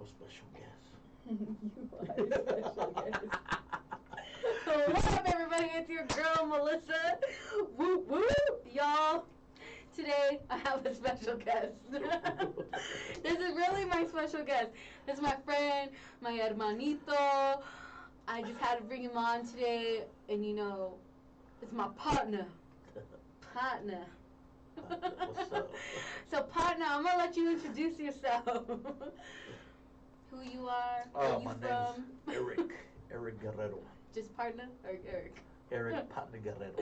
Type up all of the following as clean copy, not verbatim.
a special guest. You are a special guest. What's up, everybody? It's your girl, Melissa. Whoop, whoop, y'all. Today, I have a special guest. This is really my special guest. This is my friend, my hermanito. I just had to bring him on today, and you know, it's my partner. Partner. What's up? So, partner, I'm gonna let you introduce yourself. Who you are? Where you My from? name's Eric. Eric Guerrero. Just partner or Eric? Eric Partner Guerrero.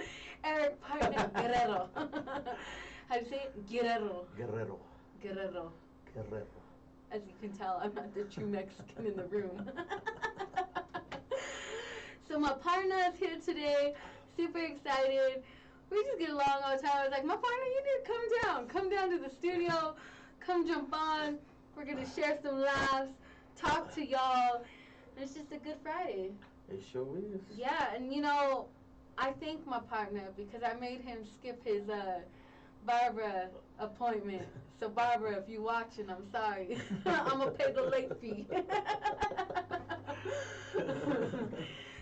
Eric Partner Guerrero. How do you say it? Guerrero. Guerrero. Guerrero. Guerrero. As you can tell, I'm not the true Mexican in the room. So my partner is here today. Super excited. We just get along all the time. I was like, my partner, you need to come down. Come down to the studio. Come jump on. We're going to share some laughs. Talk to y'all. And it's just a good Friday. It sure is. Yeah, and you know, I thank my partner because I made him skip his Barbara appointment. So Barbara, if you're watching, I'm sorry. I'm going to pay the late fee.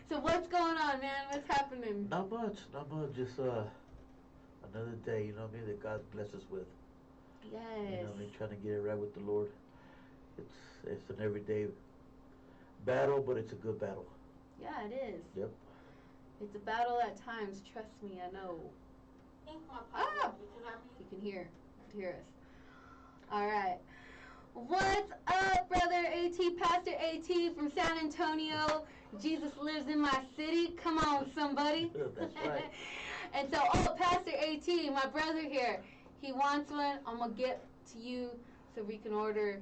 So what's going on, man? What's happening? Not much. Just another day, you know what I mean, that God bless us with. Yes. You know what I mean, trying to get it right with the Lord. It's an everyday battle, but it's a good battle. Yeah, it is. Yep. It's a battle at times. Trust me, I know. You can hear us. All right. What's up, brother AT, Pastor AT from San Antonio? Jesus lives in my city. Come on, somebody. That's right. And so, Pastor AT, my brother here, he wants one. I'm going to get to you so we can order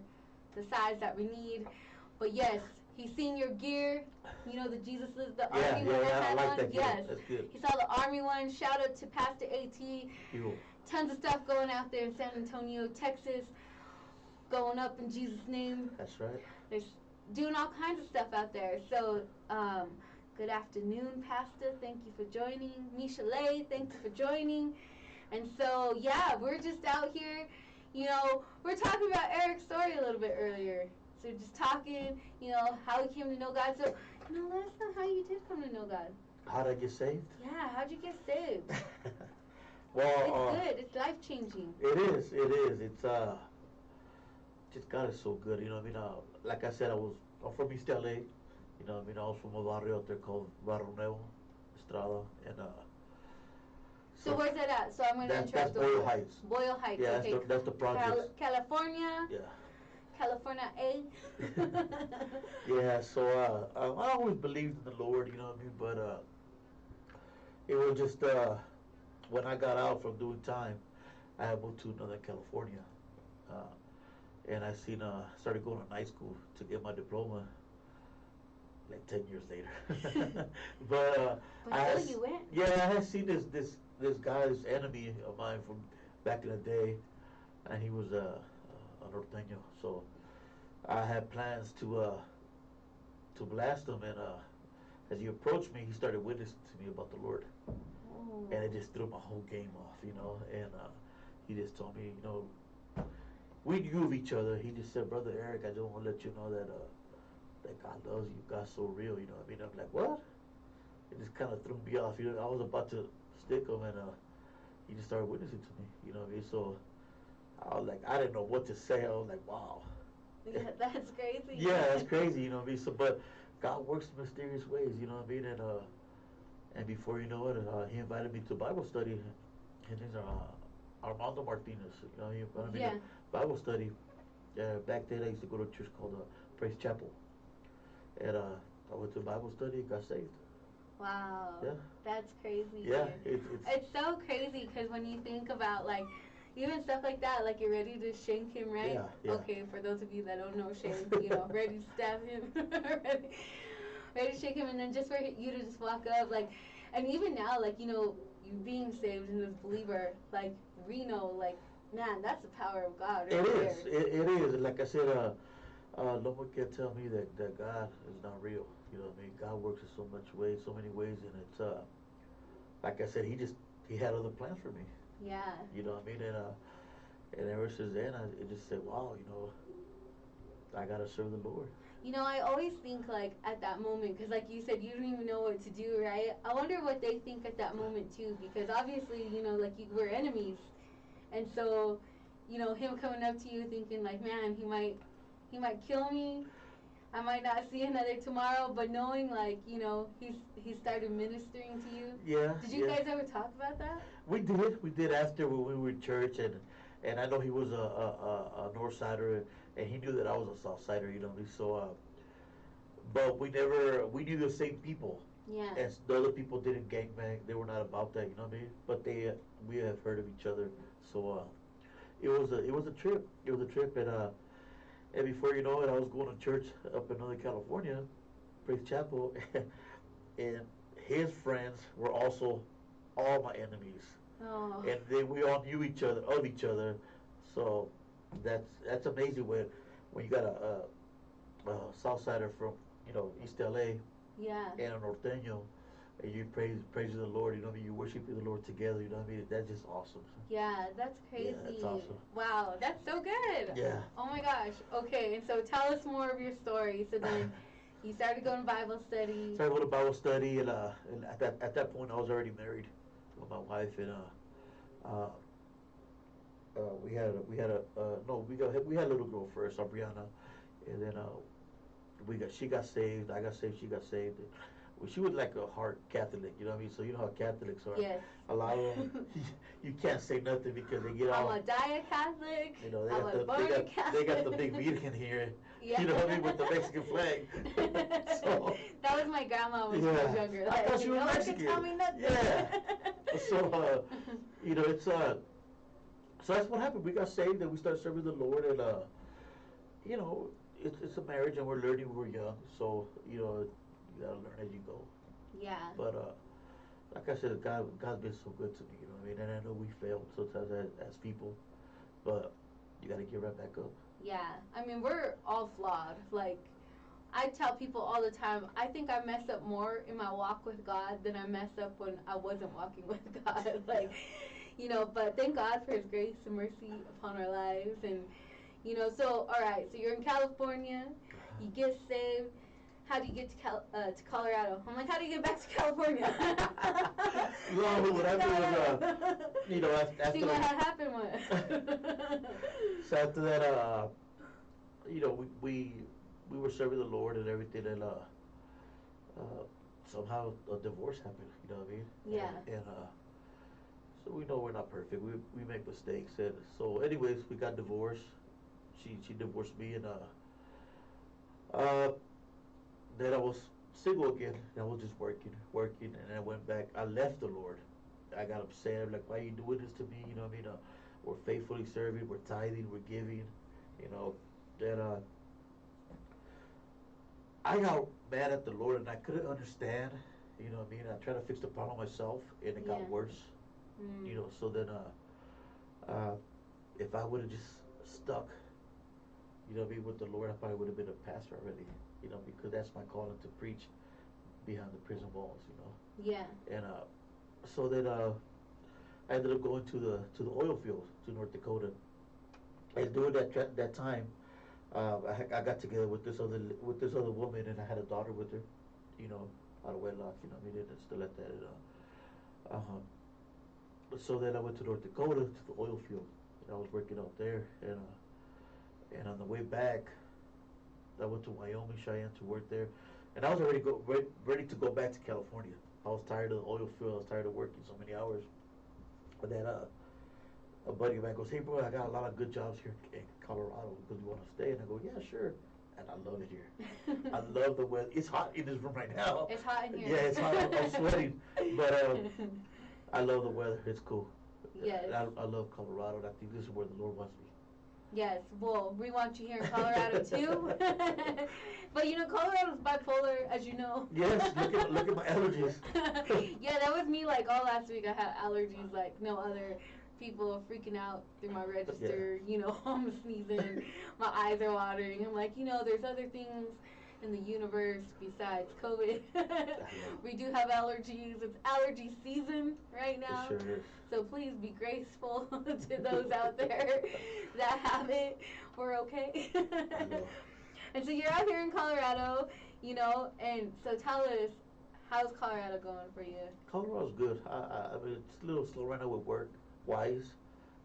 the size that we need. But yes, he's seen your gear. You know, the Jesus lives, the army one I had like on. that gear. Yes. That's good. He saw the army one. Shout out to Pastor AT. Cool. Tons of stuff going out there in San Antonio, Texas. Going up in Jesus' name. That's right. There's doing all kinds of stuff out there. So, good afternoon, Pastor. Thank you for joining. Michelle, thank you for joining. And so, yeah, we're just out here. You know, we're talking about Eric's story a little bit earlier. So just talking, you know, how he came to know God. So, you know, let us know how you did come to know God. How'd I get saved? Yeah, how'd you get saved? Well, it's good. It's life-changing. It is. It's just God is so good. You know what I mean? Like I said, I'm from East LA. You know what I mean? I was from a barrio out there called Barrio Nuevo, Estrada, and So where's that at? So I'm going to interrupt. That's Boyle Heights. Boyle Heights. Yeah, okay. that's the project. California. Yeah. California A. Yeah. So I always believed in the Lord. You know what I mean? But it was just when I got out from doing time, I had moved to Northern California. And I started going to night school to get my diploma like 10 years later. But you went? Yeah, I had seen this guy's enemy of mine from back in the day, and he was a norteño. So I had plans to blast him, and as he approached me, he started witnessing to me about the Lord. Oh. And it just threw my whole game off, you know, and he just told me, you know, we knew of each other. He just said, Brother Eric, I just want to let you know that that God loves you. God's so real, you know what I mean? I'm like, what? It just kind of threw me off. You know, I was about to stick him, and he just started witnessing to me, you know what I mean? So I was like, I didn't know what to say. I was like, wow. Yeah, that's crazy. Yeah, that's crazy, you know what I mean? So, but God works in mysterious ways, you know what I mean? And before you know it, he invited me to Bible study. His name's Armando Martinez, you know, he invited me to Bible study. Back then, I used to go to a church called Praise Chapel. And I went to Bible study and got saved. Wow. Yeah. That's crazy. Yeah. It's so crazy because when you think about, like, even stuff like that, like you're ready to shank him, right? Yeah. Okay, for those of you that don't know shank, you know, ready to stab him, ready to shake him, and then just for you to just walk up, like, and even now, like, you know, you being saved and as a believer, like, we know, like, man, that's the power of God. Right? It is. Like I said, no one can tell me that God is not real. You know what I mean? God works in so many ways, and it's like I said, he had other plans for me. Yeah. You know what I mean? And ever since then, I just said, wow, you know, I gotta serve the Lord. You know, I always think like at that moment, because like you said, you don't even know what to do, right? I wonder what they think at that moment too, because obviously, you know, like we're enemies, and so, you know, him coming up to you thinking like, man, he might kill me. I might not see another tomorrow, but knowing like, you know, he started ministering to you. Yeah, Did you guys ever talk about that? we did after when we were in church, and I know he was a North Sider, and he knew that I was a South Sider, you know what I mean? So, but we knew the same people, Yeah. and the other people didn't gangbang. They were not about that, you know what I mean? But we have heard of each other, so it was a trip. It was a trip, and before you know it, I was going to church up in Northern California, Praise Chapel, and his friends were also all my enemies, Oh. and we all knew each other of each other. So that's amazing when you got a South Sider from East LA Yeah. and a Norteño, and you praising the Lord. You know what I mean? You worshiping the Lord together. You know what I mean? That's just awesome. Yeah, that's crazy. Yeah, that's awesome. Wow, that's so good. Yeah. Oh my gosh. Okay, and so tell us more of your story. So then you started going to Bible study. Started with a Bible study, and at that point I was already married with my wife, and uh, we had a no we had a little girl first, Brianna, and then she got saved, I got saved, she got saved. And, well, she was like a hard Catholic, you know what I mean? So you know how Catholics are. Yes. A lot of them, you can't say nothing because they get all. I'm a diet Catholic. You know, Catholic. they got the big Virgin here. Yeah. You know what I mean, with the Mexican flag. So that was my grandma when she was younger. Like, I thought she was Mexican. Tell me nothing. Yeah. So it's so that's what happened. We got saved and we started serving the Lord, and it's a marriage and we're learning. We're young, so you gotta learn as you go. Yeah. But like I said, God's been so good to me. You know what I mean? And I know we failed sometimes as people, but you gotta get right back up. Yeah, I mean, we're all flawed. Like, I tell people all the time, I think I mess up more in my walk with God than I mess up when I wasn't walking with God. Like, but thank God for His grace and mercy upon our lives. And, so, all right, so you're in California, you get saved. How do you get to Colorado? I'm like, how do you get back to California? No, what happened was, after see what had happened was. So after that, we were serving the Lord and everything, and somehow a divorce happened. You know what I mean? Yeah. And so we know we're not perfect. We make mistakes, and so anyways, we got divorced. She divorced me, and then I was single again. And I was just working, and I went back. I left the Lord. I got upset. I'm like, why are you doing this to me? You know what I mean? We're faithfully serving, we're tithing, we're giving. Then I got mad at the Lord, and I couldn't understand. You know what I mean? I tried to fix the problem myself, and it got worse. Mm. So then if I would have just stuck, with the Lord, I probably would have been a pastor already. Because that's my calling, to preach behind the prison walls. Yeah. And so then I ended up going to the oil field, to North Dakota. And during that time, I got together with this other woman, and I had a daughter with her, out of wedlock. We didn't still let that. So then I went to North Dakota, to the oil field, and I was working out there, and on the way back, I went to Wyoming, Cheyenne, to work there, and I was already ready to go back to California. I was tired of the oil field. I was tired of working so many hours. And then a buddy of mine goes, "Hey, bro, I got a lot of good jobs here in Colorado. Because you want to stay?" And I go, "Yeah, sure." And I love it here. I love the weather. It's hot in this room right now. It's hot in here. Yeah, it's hot. I'm sweating. But I love the weather. It's cool. Yes. I love Colorado, and I think this is where the Lord wants me. Yes, well, we want you here in Colorado too. But Colorado's bipolar, as you know. Yes, look at my allergies. Yeah, that was me like all last week. I had allergies like no other. People freaking out through my register. Yeah. I'm sneezing. My eyes are watering. I'm like, there's other things in the universe besides COVID. We do have allergies. It's allergy season right now. It sure is. So please be graceful to those out there that have it. We're okay. I know. And so you're out here in Colorado, and so tell us, how's Colorado going for you? Colorado's good. I mean, it's a little slow right now with work wise,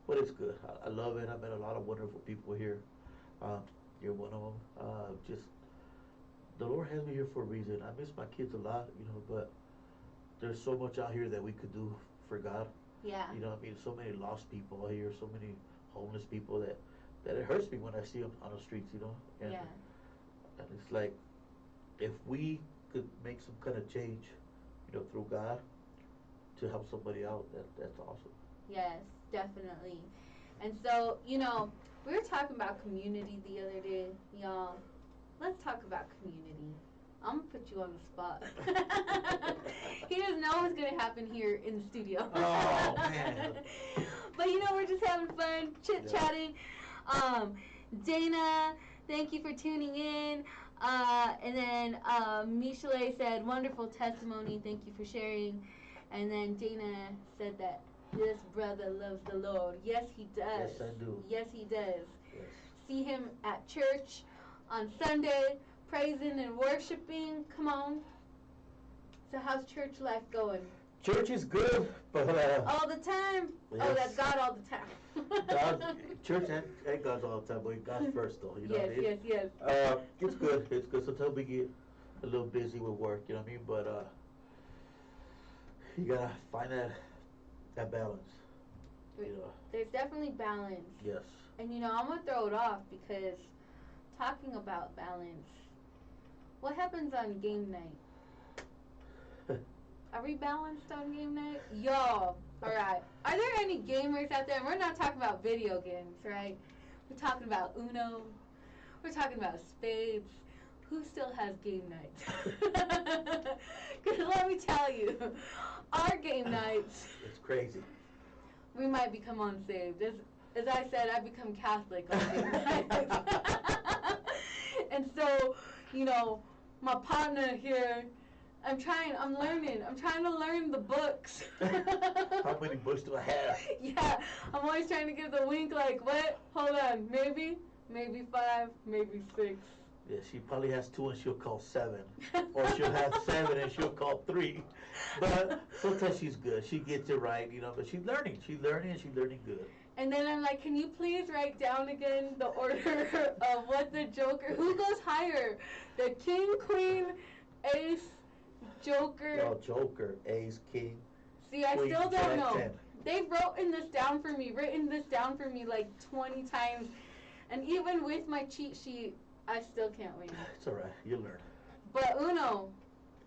but it's good. I love it. I met a lot of wonderful people here. Um, you're one of them. Just the Lord has me here for a reason. I miss my kids a lot, but there's so much out here that we could do for God. Yeah. I mean, so many lost people out here, so many homeless people that it hurts me when I see them on the streets, And, Yeah. and it's like, if we could make some kind of change, through God to help somebody out, that's awesome. Yes, definitely. And so, we were talking about community the other day, y'all. Let's talk about community. I'm gonna put you on the spot. He doesn't know what's gonna happen here in the studio. Oh man! But we're just having fun, chit chatting. Dana, thank you for tuning in. And then Michelet said, "Wonderful testimony. Thank you for sharing." And then Dana said that this brother loves the Lord. Yes, he does. Yes, I do. Yes, he does. Yes. See him at church on Sunday, praising and worshiping. Come on. So how's church life going? Church is good, but all the time. Yes. Oh, that's God all the time. Church ain't God's all the time, but God's first though. You know yes, what I mean? yes. It's good. It's good. Sometimes we get a little busy with work. You know what I mean? But you gotta find that balance. There's definitely balance. Yes. And I'm gonna throw it off because talking about balance, what happens on game night? Are we balanced on game night? Y'all, alright. Are there any gamers out there? And we're not talking about video games, right? We're talking about Uno. We're talking about spades. Who still has game nights? Because let me tell you, our game nights. It's crazy. We might become unsaved. As I said, I become Catholic on game nights. And so, my partner here, I'm trying to learn the books. How many books do I have? Yeah, I'm always trying to give the wink like, what? Hold on, maybe 5, maybe 6. Yeah, she probably has 2 and she'll call 7. Or she'll have 7 and she'll call 3. But sometimes she's good. She gets it right, but she's learning. She's learning and she's learning good. And then I'm like, can you please write down again the order of what the Joker, who goes higher? The King, Queen, Ace, Joker. No, Joker, Ace, King. See, I Queen, still don't know. 10. They've written this down for me like 20 times. And even with my cheat sheet, I still can't win. It's all right. You'll learn. But Uno.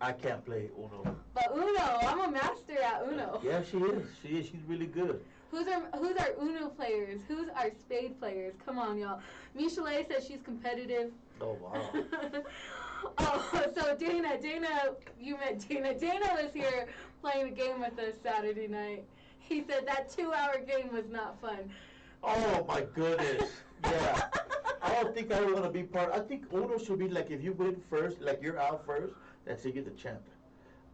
I can't play Uno. But Uno, I'm a master at Uno. Yeah, she is. She's really good. Who's our Uno players? Who's our spade players? Come on, y'all. Michelet says she's competitive. Oh, wow. Oh, so Dana, you met Dana. Dana was here playing a game with us Saturday night. He said that 2-hour game was not fun. Oh, my goodness. Yeah. I don't think I want to be part. I think Uno should be like if you win first, like you're out first, that's it, you're the champion.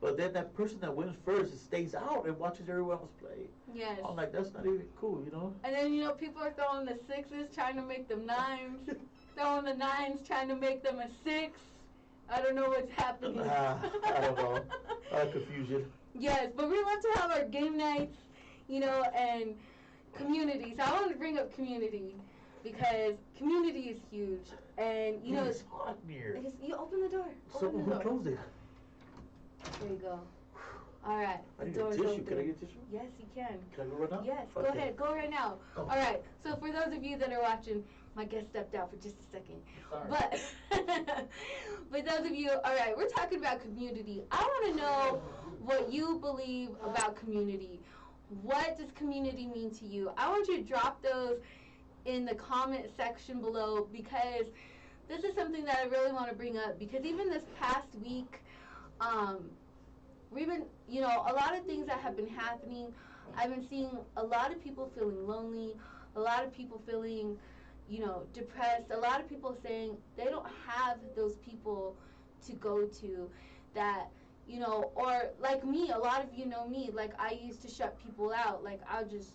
But then that person that wins first stays out and watches everyone else play. Yes. I'm like, that's not even cool, And then, people are throwing the 6s, trying to make them 9s. Throwing the 9s, trying to make them a 6. I don't know what's happening. I don't know. Confusion. Yes, but we love to have our game nights, and community. So I want to bring up community because community is huge. And, it's hot in here. You open the door. Someone who closed it. There you go. All right. I need a tissue. Open. Can I get tissue? Yes, you can. Can I go right now? Yes, Okay. Go ahead. Go right now. Oh. All right. So for those of you that are watching, my guest stepped out for just a second. Sorry. But for those of you, all right, we're talking about community. I want to know what you believe about community. What does community mean to you? I want you to drop those in the comment section below because this is something that I really want to bring up because even this past week, we've been, a lot of things that have been happening. I've been seeing a lot of people feeling lonely, a lot of people feeling, depressed, a lot of people saying they don't have those people to go to that, or like me, a lot of you know me, like I used to shut people out, like I'll just,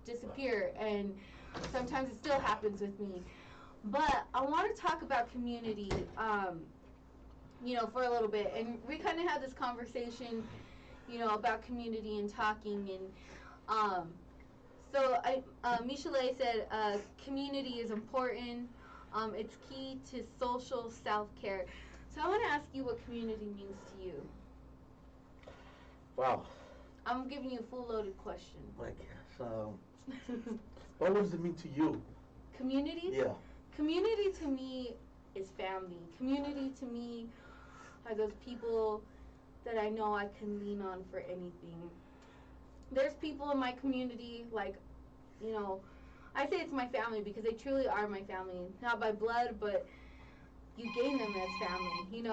disappear, and sometimes it still happens with me. But I want to talk about community, for a little bit. And we kind of had this conversation, about community and talking. And Michelet said community is important. It's key to social self-care. So I want to ask you what community means to you. Wow. I'm giving you a full loaded question. Like, so, what does it mean to you? Community? Yeah. Community to me is family. Community to me are those people that I know I can lean on for anything. There's people in my community, like, I say it's my family because they truly are my family. Not by blood, but you gain them as family.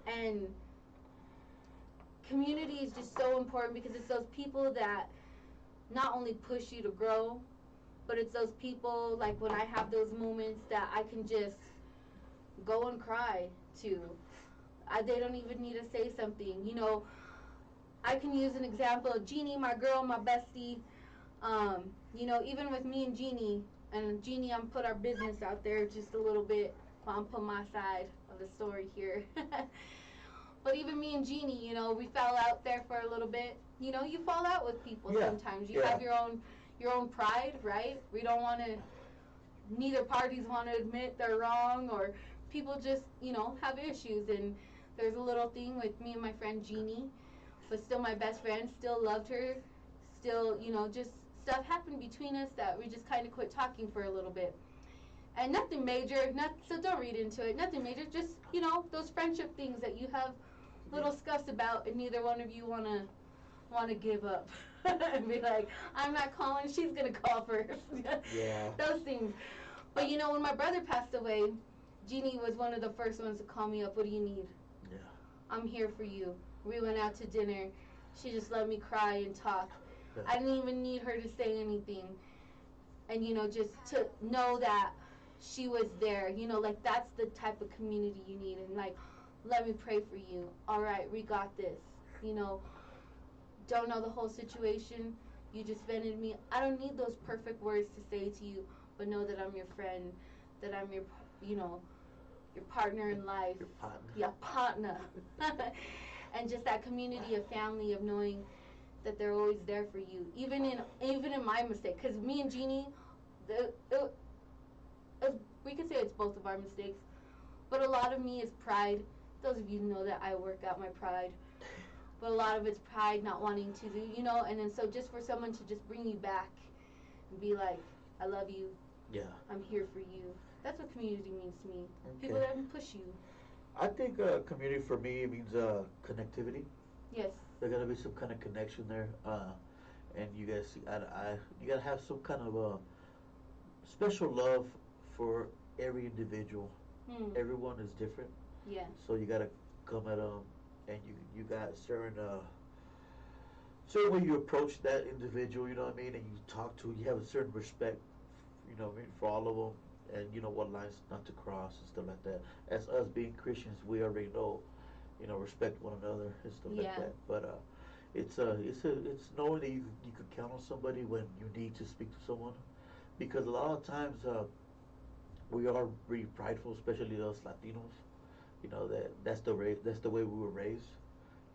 And community is just so important because it's those people that not only push you to grow, but it's those people, like when I have those moments that I can just go and cry to. They don't even need to say something. I can use an example of Jeannie, my girl, my bestie. Even with me and Jeannie, I'm put our business out there just a little bit. I'm put my side of the story here. But even me and Jeannie, we fell out there for a little bit. You fall out with people sometimes. You have your own pride, right? We don't want to. Neither parties want to admit they're wrong, or people just have issues. And there's a little thing with me and my friend Jeannie, but still my best friend. Still loved her. Still, just stuff happened between us that we just kind of quit talking for a little bit. And nothing major. So don't read into it. Nothing major. Just those friendship things that you have little scuffs about, and neither one of you want to give up and be like, I'm not calling, she's gonna call first. Yeah. Those things. But when my brother passed away, Jeannie was one of the first ones to call me up. What do you need? Yeah. I'm here for you. We went out to dinner. She just let me cry and talk. Yeah. I didn't even need her to say anything. And just to know that she was there. Like that's the type of community you need. And like, let me pray for you. All right, we got this. Don't know the whole situation. You just vented me. I don't need those perfect words to say to you, but know that I'm your friend, that I'm your partner in life. Your partner. Your partner. And just that community of family of knowing that they're always there for you, even in my mistake. Because me and Jeannie, we could say it's both of our mistakes, but a lot of me is pride. Those of you know that I work out my pride. But a lot of it's pride, not wanting to do, and then so just for someone to just bring you back and be like, I love you. Yeah. I'm here for you. That's what community means to me. Okay. People that can push you. I think community for me means connectivity. Yes. There's gotta be some kind of connection there, and you guys see eye to eye. You gotta have some kind of special love for every individual. Everyone is different. Yeah. So you gotta come at them, and you got certain way you approach that individual. You know what I mean, and you talk to. You have a certain respect. For all of them, and you know what lines not to cross and stuff like that. As us being Christians, we already know, respect one another and stuff like that. But it's knowing that you can count on somebody when you need to speak to someone, because a lot of times we are really prideful, especially us Latinos. That's the way we were raised.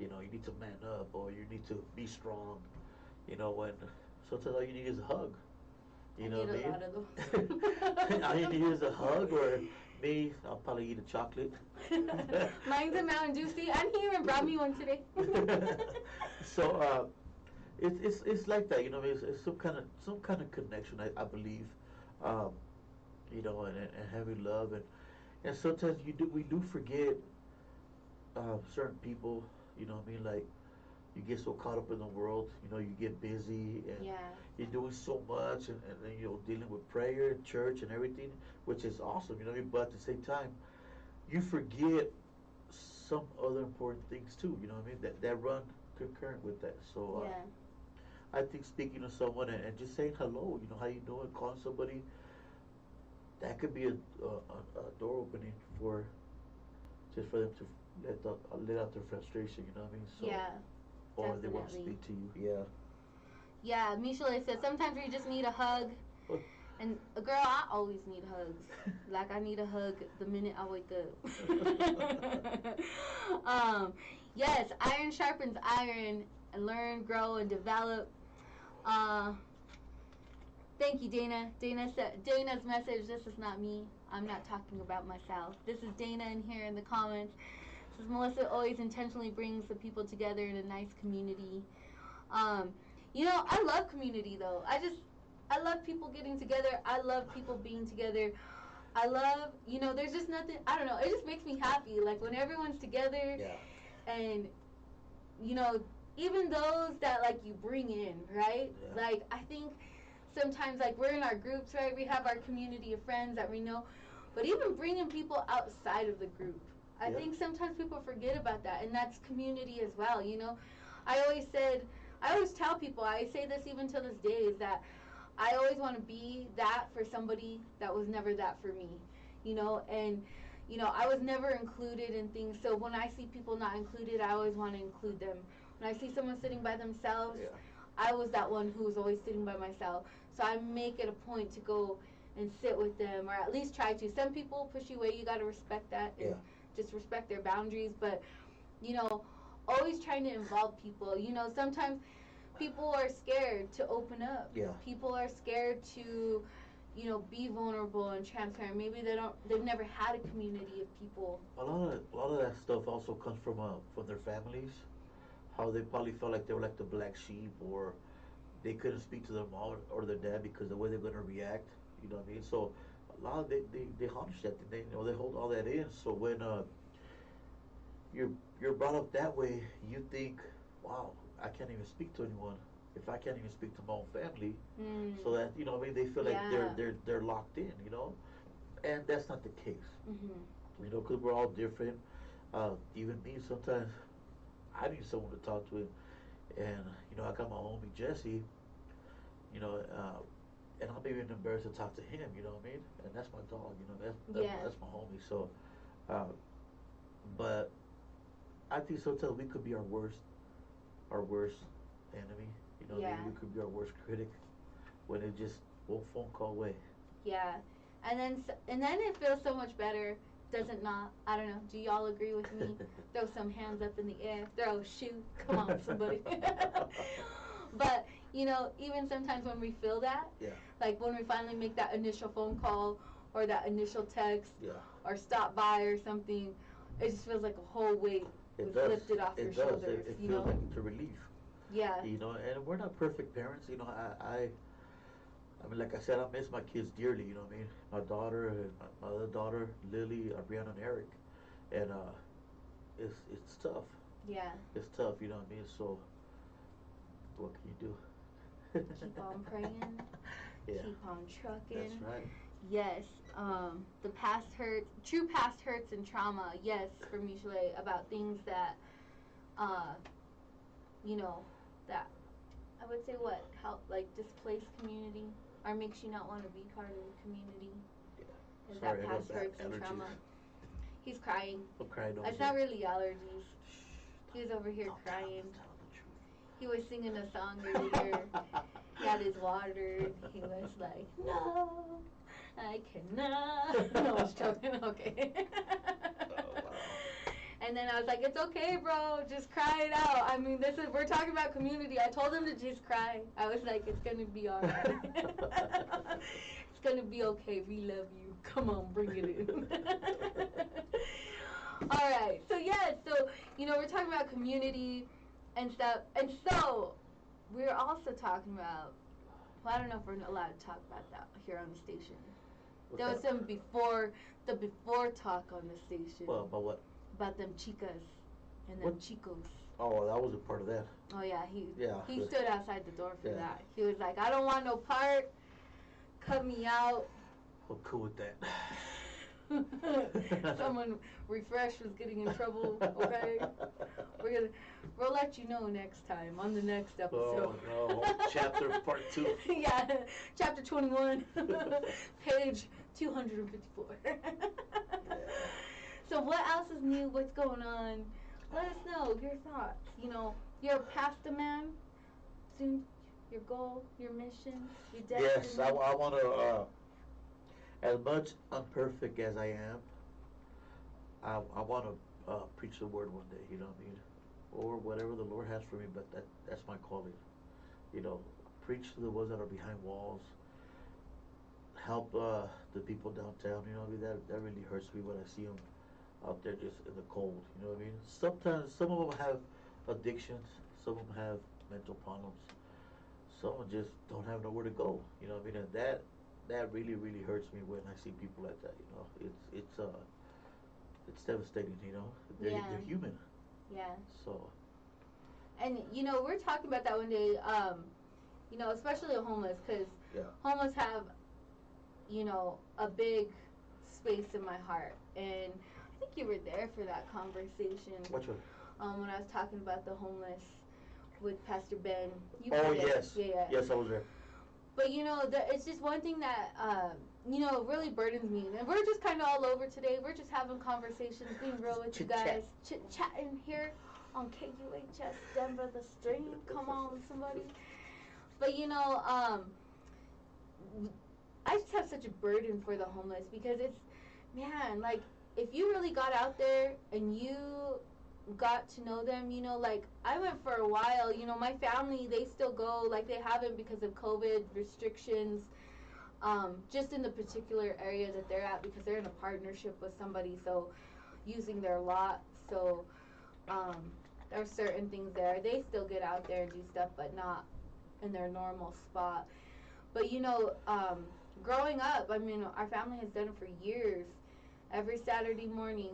You need to man up, or you need to be strong. When sometimes all you need is a hug. You know what I mean? A lot of those. All you need is a hug, or me, I'll probably eat a chocolate. Mine's a Mountain Dew. See, and he even brought me one today. So it's like that, it's some kind of connection, I believe, and having love, and sometimes we do forget certain people, what I mean, like you get so caught up in the world, you get busy, and you're doing so much, and then dealing with prayer and church and everything, which is awesome, but at the same time you forget some other important things too, what I mean, that run concurrent with that. So I think speaking to someone and just saying hello, how you doing, calling somebody, that could be a door opening for them to let out their frustration, you know what I mean? So, or definitely. they want to speak to you. Yeah. Yeah, Michelet said sometimes you just need a hug, And girl, I always need hugs. Like I need a hug the minute I wake up. Yes, iron sharpens iron, and learn, grow, and develop. Uh, Thank you, Dana. Dana's message. This is not me. I'm not talking about myself. This is Dana in here in the comments. Says Melissa always intentionally brings the people together in a nice community. Um, I love community though. I love people getting together. I love people being together. I love, there's just nothing. I don't know. It just makes me happy. Like when everyone's together, Yeah. and you know, even those that like you bring in, right? Yeah. Like I think sometimes like we're in our groups, right? We have our community of friends that we know, but even bringing people outside of the group, I think sometimes people forget about that, and that's community as well. I always tell people, I say this even to this day, is that I always want to be that for somebody that was never that for me, and I was never included in things. So when I see people not included, I always want to include them. When I see someone sitting by themselves, I was that one who was always sitting by myself. So I make it a point to go and sit with them, or at least try to. Some people push you away. You got to respect that and just respect their boundaries. But, always trying to involve people. Sometimes people are scared to open up. Yeah. People are scared to, be vulnerable and transparent. Maybe they've never had a community of people. A lot of that stuff also comes from their families. How they probably felt like they were like the black sheep, or they couldn't speak to their mom or their dad because the way they're gonna react. You know what I mean? So a lot of they hunch that, they hold all that in. So when you're brought up that way, you think, wow, I can't even speak to anyone if I can't even speak to my own family. So that they feel like they're locked in, and that's not the case. Because we're all different. Even me, sometimes I need someone to talk to, and I got my homie Jesse, and I'm even embarrassed to talk to him. You know what I mean? And that's my dog. That's my homie. So, but I think sometimes we could be our worst enemy. We could be our worst critic when it just one phone call away. Yeah, and then it feels so much better. Does it not? I don't know. Do y'all agree with me? Throw some hands up in the air. Throw a shoe. Come on, somebody. But, even sometimes when we feel that, like when we finally make that initial phone call or that initial text or stop by or something, it just feels like a whole weight was lifted off your shoulders. It feels like it's a relief. Yeah. And we're not perfect parents. I mean, like I said, I miss my kids dearly. You know what I mean? My daughter and my other daughter, Lily, Brianna, and Eric, and it's tough. Yeah. It's tough. You know what I mean? So, what can you do? Keep on praying. Yeah. Keep on trucking. That's right. Yes. The past hurts. True past hurts and trauma. Yes, for Michelet, about things that, that I would say help like displaced community. Or makes you not want to be part of the community. Yeah. Is Sorry, that past hurts and trauma? He's crying. I'm crying. It's not really allergies. He was over here crying. He was singing a song earlier. He had his water. He was like, no, I cannot. No, I was joking. Okay. And then I was like, it's okay, bro. Just cry it out. I mean, we're talking about community. I told him to just cry. I was like, it's going to be all right. It's going to be okay. We love you. Come on, bring it in. All right. So, we're talking about community and stuff. And so, we're also talking about, I don't know if we're allowed to talk about that here on the station. There was some before talk on the station. Well, about what? About them chicas and them chicos. Oh, that was a part of that. Oh yeah, he stood outside the door for that. He was like, I don't want no part. Cut me out. I'm cool with that. Someone refresh was getting in trouble. Okay, we'll let you know next time on the next episode. Oh no, chapter part 2. Yeah, chapter 21, page 254. Yeah. So what else is new? What's going on? Let us know your thoughts. You're a pasta man. Soon your goal, your mission, your Yes, destiny? I want to, as much imperfect as I am, I want to preach the word one day, you know what I mean? Or whatever the Lord has for me, but that's my calling. You know, preach to the ones that are behind walls, help the people downtown, you know what I mean? That really hurts me when I see them out there just in the cold, you know what I mean? Sometimes some of them have addictions, some of them have mental problems, some of them just don't have nowhere to go, you know what I mean? And that really really hurts me when I see people like that, you know. It's devastating, you know. Yeah. They're human. Yeah. So And we're talking about that one day. Especially the homeless, because yeah. homeless have a big space in my heart, and I think you were there for that conversation. Which one? When I was talking about the homeless with Pastor Ben. You Oh were there. yes. Yeah, yeah. Yes, I was there. But it's just one thing that really burdens me, and we're just kind of all over today. We're just having conversations, being real with you guys, chit chatting here on KUHS Denver, the stream. Come on, somebody. But I just have such a burden for the homeless, because it's, man, like, if you really got out there and you got to know them, like, I went for a while, my family, they still go, like, they haven't because of COVID restrictions, just in the particular area that they're at, because they're in a partnership with somebody, so using their lot, so there are certain things there. They still get out there and do stuff, but not in their normal spot. But growing up, I mean, our family has done it for years. Every Saturday morning,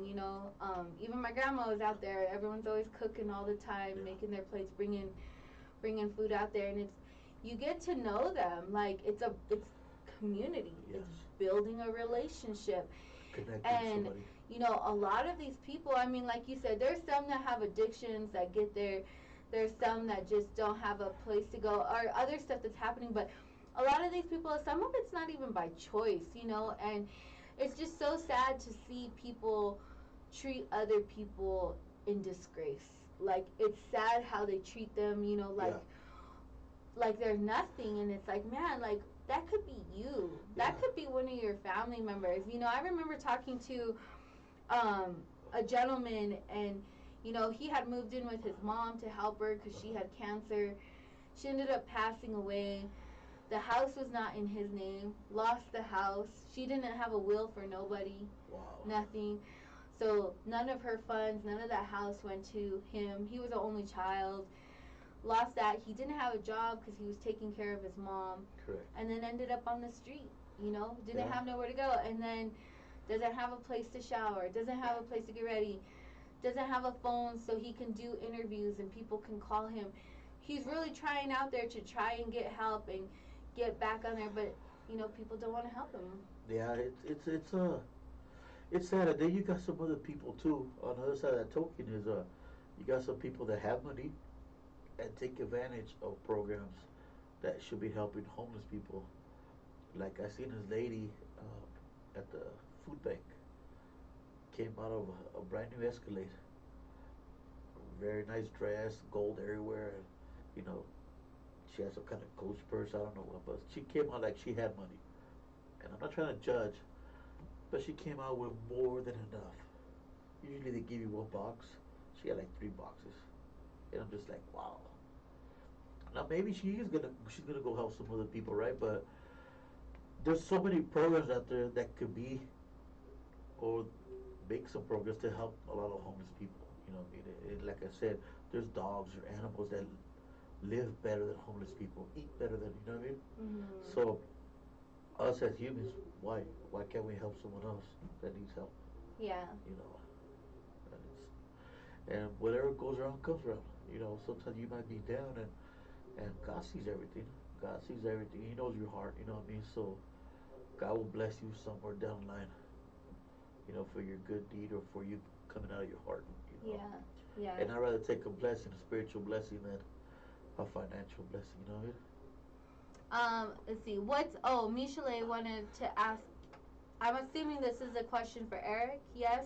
even my grandma was out there. Everyone's always cooking all the time, making their plates, bringing food out there, and you get to know them. Like, it's community. Yes. It's building a relationship. Connecting And somebody. a lot of these people, I mean, like you said, there's some that have addictions that get there. There's some that just don't have a place to go, or other stuff that's happening. But a lot of these people, some of it's not even by choice, and it's just so sad to see people treat other people in disgrace. Like, it's sad how they treat them, like they're nothing, and it's like, man, like, that could be you. That could be one of your family members. I remember talking to a gentleman, and he had moved in with his mom to help her because she had cancer. She ended up passing away. The house was not in his name. Lost the house. She didn't have a will for nobody. Wow. Nothing. So none of her funds, none of that house went to him. He was the only child. Lost that. He didn't have a job because he was taking care of his mom. Correct. And then ended up on the street. Didn't have nowhere to go. And then doesn't have a place to shower. Doesn't have a place to get ready. Doesn't have a phone so he can do interviews and people can call him. He's really trying out there to try and get help and get back on there, but people don't want to help him. Yeah, it's sad. And then you got some other people too. On the other side of that token is you got some people that have money and take advantage of programs that should be helping homeless people. Like I seen this lady at the food bank, came out of a brand new Escalade, very nice dress, gold everywhere, and she had some kind of Coach purse, I don't know what, but she came out like she had money. And I'm not trying to judge, but she came out with more than enough. Usually they give you one box. She had like 3 boxes. And I'm just like, wow. Now maybe she's gonna go help some other people, right? But there's so many programs out there that could be, or make some programs to help a lot of homeless people. Like I said, there's dogs or animals that live better than homeless people, eat better than, you know what I mean? Mm-hmm. So us as humans, why can't we help someone else that needs help? Yeah. And whatever goes around comes around. Sometimes you might be down, and God sees everything. God sees everything. He knows your heart. You know what I mean? So God will bless you somewhere down the line. For your good deed or for you coming out of your heart. Yeah. Yeah. And I'd rather take a blessing, a spiritual blessing, than a financial blessing. You know what I mean? Let's see. Michelet wanted to ask. I'm assuming this is a question for Eric. Yes.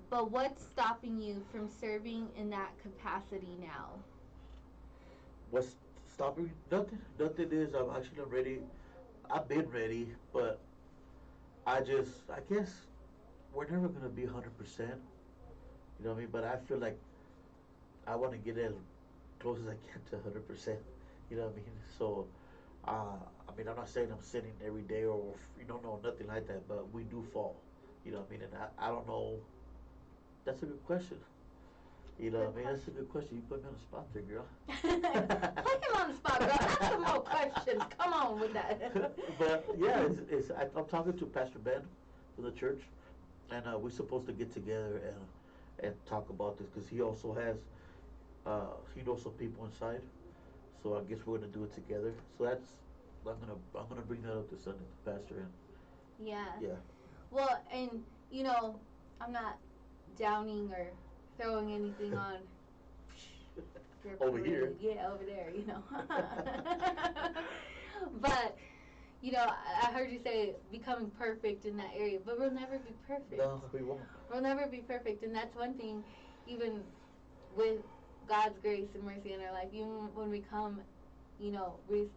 But what's stopping you from serving in that capacity now? What's Stopping nothing. Nothing is. I'm actually ready. I've been ready, but I guess we're never gonna be 100%. You know what I mean? But I feel like I want to get as close as I can to 100%. You know what I mean? So, I mean, I'm not saying I'm sinning every day or you don't know nothing like that, but we do fall. You know what I mean? And I don't know. That's a good question. You know what I mean? That's a good question. You put me on the spot there, girl. Put him on the spot, girl. Ask some more questions. Come on with that. But yeah, I'm talking to Pastor Ben from the church, and we're supposed to get together and talk about this because he also has he knows some people inside. So I guess we're gonna do it together. So I'm gonna bring that up this Sunday to Pastor and Yeah. yeah. Well, and you know, I'm not downing or throwing anything on your Over parade. here. Yeah, over there, you know. But you know, I heard you say becoming perfect in that area, but we'll never be perfect. No, we won't. We'll never be perfect, and that's one thing. Even with God's grace and mercy in our life, even when we come, you know, we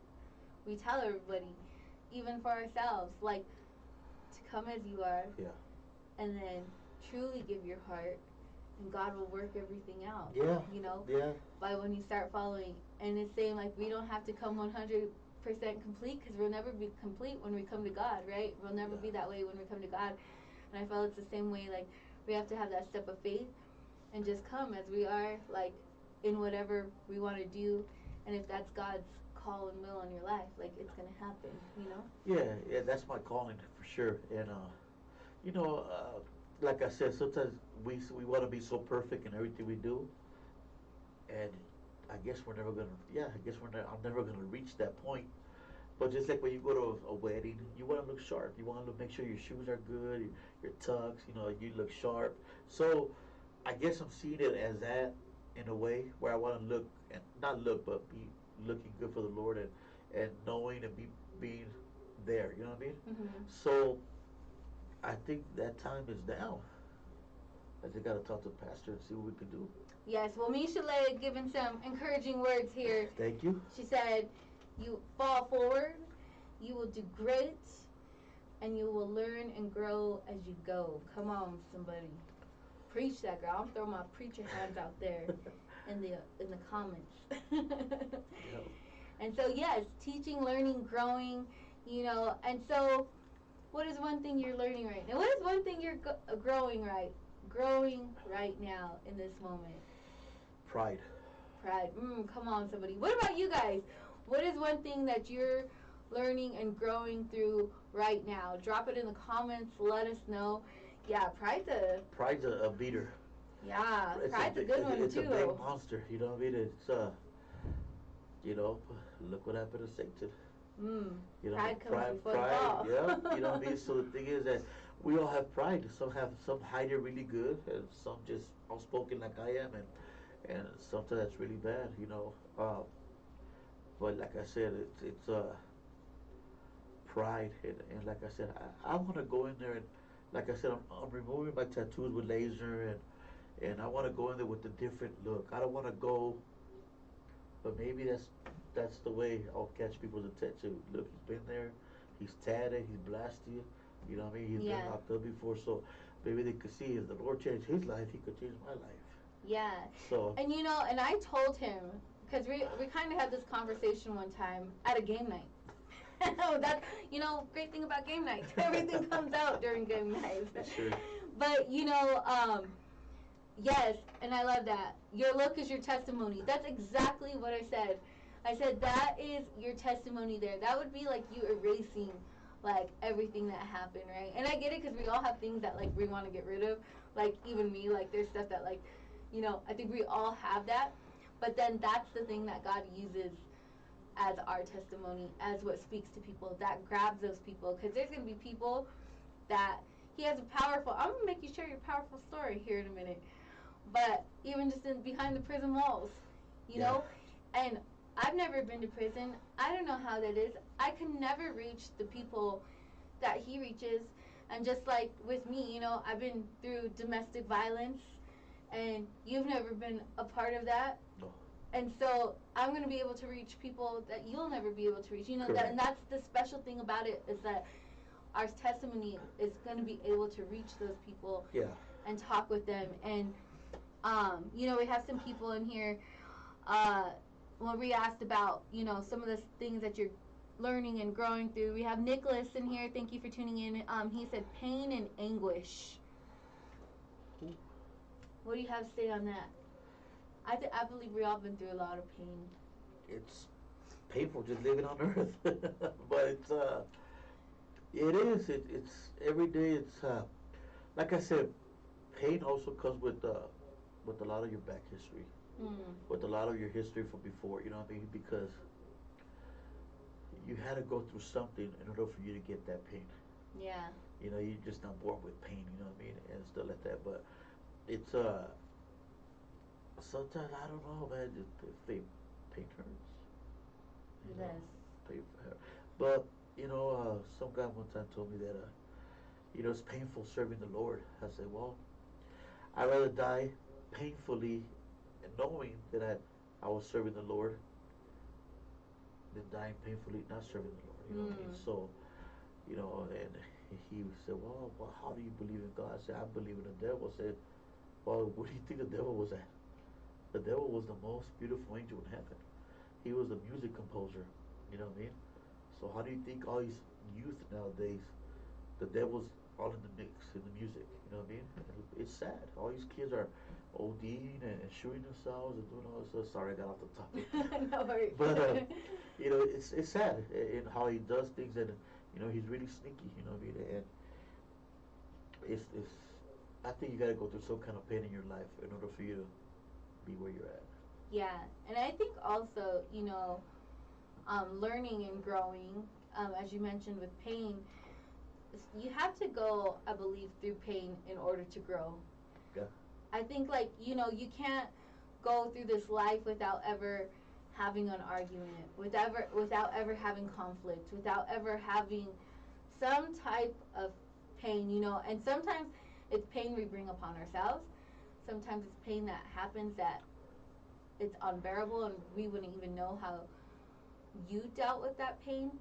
tell everybody, even for ourselves, like to come as you are, Yeah. and then truly give your heart, and God will work everything out. Yeah. You know, Yeah. by when you start following, and it's saying like we don't have to come 100% complete because we'll never be complete when we come to God, right? We'll never be that way when we come to God, and I feel it's the same way. Like we have to have that step of faith and just come as we are, like in whatever we want to do, and if that's God's call and will on your life, like it's gonna happen, you know. Yeah. Yeah. That's my calling for sure. And you know, like I said, sometimes we want to be so perfect in everything we do, and I guess we're never gonna. Yeah, I guess I'm never gonna reach that point. But just like when you go to a wedding, you want to look sharp. You want to make sure your shoes are good, your tux. You know, you look sharp. So I guess I'm seeing it as that in a way where I want to look and not look, but be looking good for the Lord and knowing and being there. You know what I mean? Mm-hmm. So I think that time is now. I just got to talk to the pastor and see what we can do. Yes, well, Misha Lay giving some encouraging words here. Thank you. She said, "You fall forward, you will do great, and you will learn and grow as you go." Come on, somebody, preach that, girl. I'm throwing my preacher hands out there in the comments. Yep. And so yes, teaching, learning, growing, you know. And so, what is one thing you're learning right now? What is one thing you're growing right now in this moment? Pride. Pride. Come on, somebody. What about you guys? What is one thing that you're learning and growing through right now? Drop it in the comments. Let us know. Yeah, Pride's a beater. Yeah, pride's a good one it's too. It's a big monster. You know what I mean? It's you know, look what happened to Satan. You know, Pride comes before the fall. Yeah. You know what I mean? So the thing is that we all have pride. Some hide it really good, and some just outspoken like I am, and sometimes that's really bad. You know, but like I said, it's pride, and like I said, I want to go in there and like I said, I'm removing my tattoos with laser and I want to go in there with a different look. I don't want to go, but maybe that's the way I'll catch people's attention. Look, he's been there, he's tatted, he's blasted. You know what I mean? He's been locked up before, so maybe they could see if the Lord changed his life, he could change my life. Yeah. So. And you know, and I told him because we kind of had this conversation one time at a game night. That, you know, great thing about game nights, everything comes out during game nights. Sure. But you know, yes, and I love that. Your look is your testimony. That's exactly what I said. I said that is your testimony there. That would be like you erasing like everything that happened, right? And I get it because we all have things that like we want to get rid of. Like even me, like there's stuff that like, you know, I think we all have that. But then that's the thing that God uses as our testimony, as what speaks to people, that grabs those people. Because there's going to be people that he has a powerful, I'm going to make you share your powerful story here in a minute. But even just behind the prison walls, you know? And I've never been to prison. I don't know how that is. I can never reach the people that he reaches. And just like with me, you know, I've been through domestic violence. And you've never been a part of that. No. And so I'm going to be able to reach people that you'll never be able to reach. You know, Correct. and that's the special thing about it, is that our testimony is going to be able to reach those people Yeah. and talk with them. And we have some people in here. When we asked about, some of the things that you're learning and growing through, we have Nicholas in here. Thank you for tuning in. He said pain and anguish. What do you have to say on that? I believe we all been through a lot of pain. It's painful just living on Earth, but it is. It's every day. It's like I said, pain also comes with a lot of your back history, with a lot of your history from before. You know what I mean? Because you had to go through something in order for you to get that pain. Yeah. You know, you're just not born with pain. You know what I mean? And stuff like that. But it's sometimes I don't know, man. Just pain hurts. You know, Yes. pain hurts. But some guy one time told me that it's painful serving the Lord. I said, well, I'd rather die painfully and knowing that I was serving the Lord than dying painfully not serving the Lord. You know what I mean? So, and he said, well, how do you believe in God? I said, I believe in the devil. I said, well, what do you think the devil was at? The devil was the most beautiful angel in heaven. He was a music composer. You know what I mean? So how do you think all these youth nowadays, the devil's all in the mix, in the music? You know what I mean? It's sad. All these kids are ODing and shooting themselves and doing all this stuff. Sorry, I got off the topic. No worries. But it's sad in how he does things, and he's really sneaky. You know what I mean? And it's I think you got to go through some kind of pain in your life in order for you to be where you're at. Yeah, and I think also, learning and growing, as you mentioned with pain, you have to go, I believe, through pain in order to grow. Yeah. I think, like, you can't go through this life without ever having an argument, without ever having conflict, without ever having some type of pain, and sometimes it's pain we bring upon ourselves. Sometimes it's pain that happens that it's unbearable and we wouldn't even know how you dealt with that pain.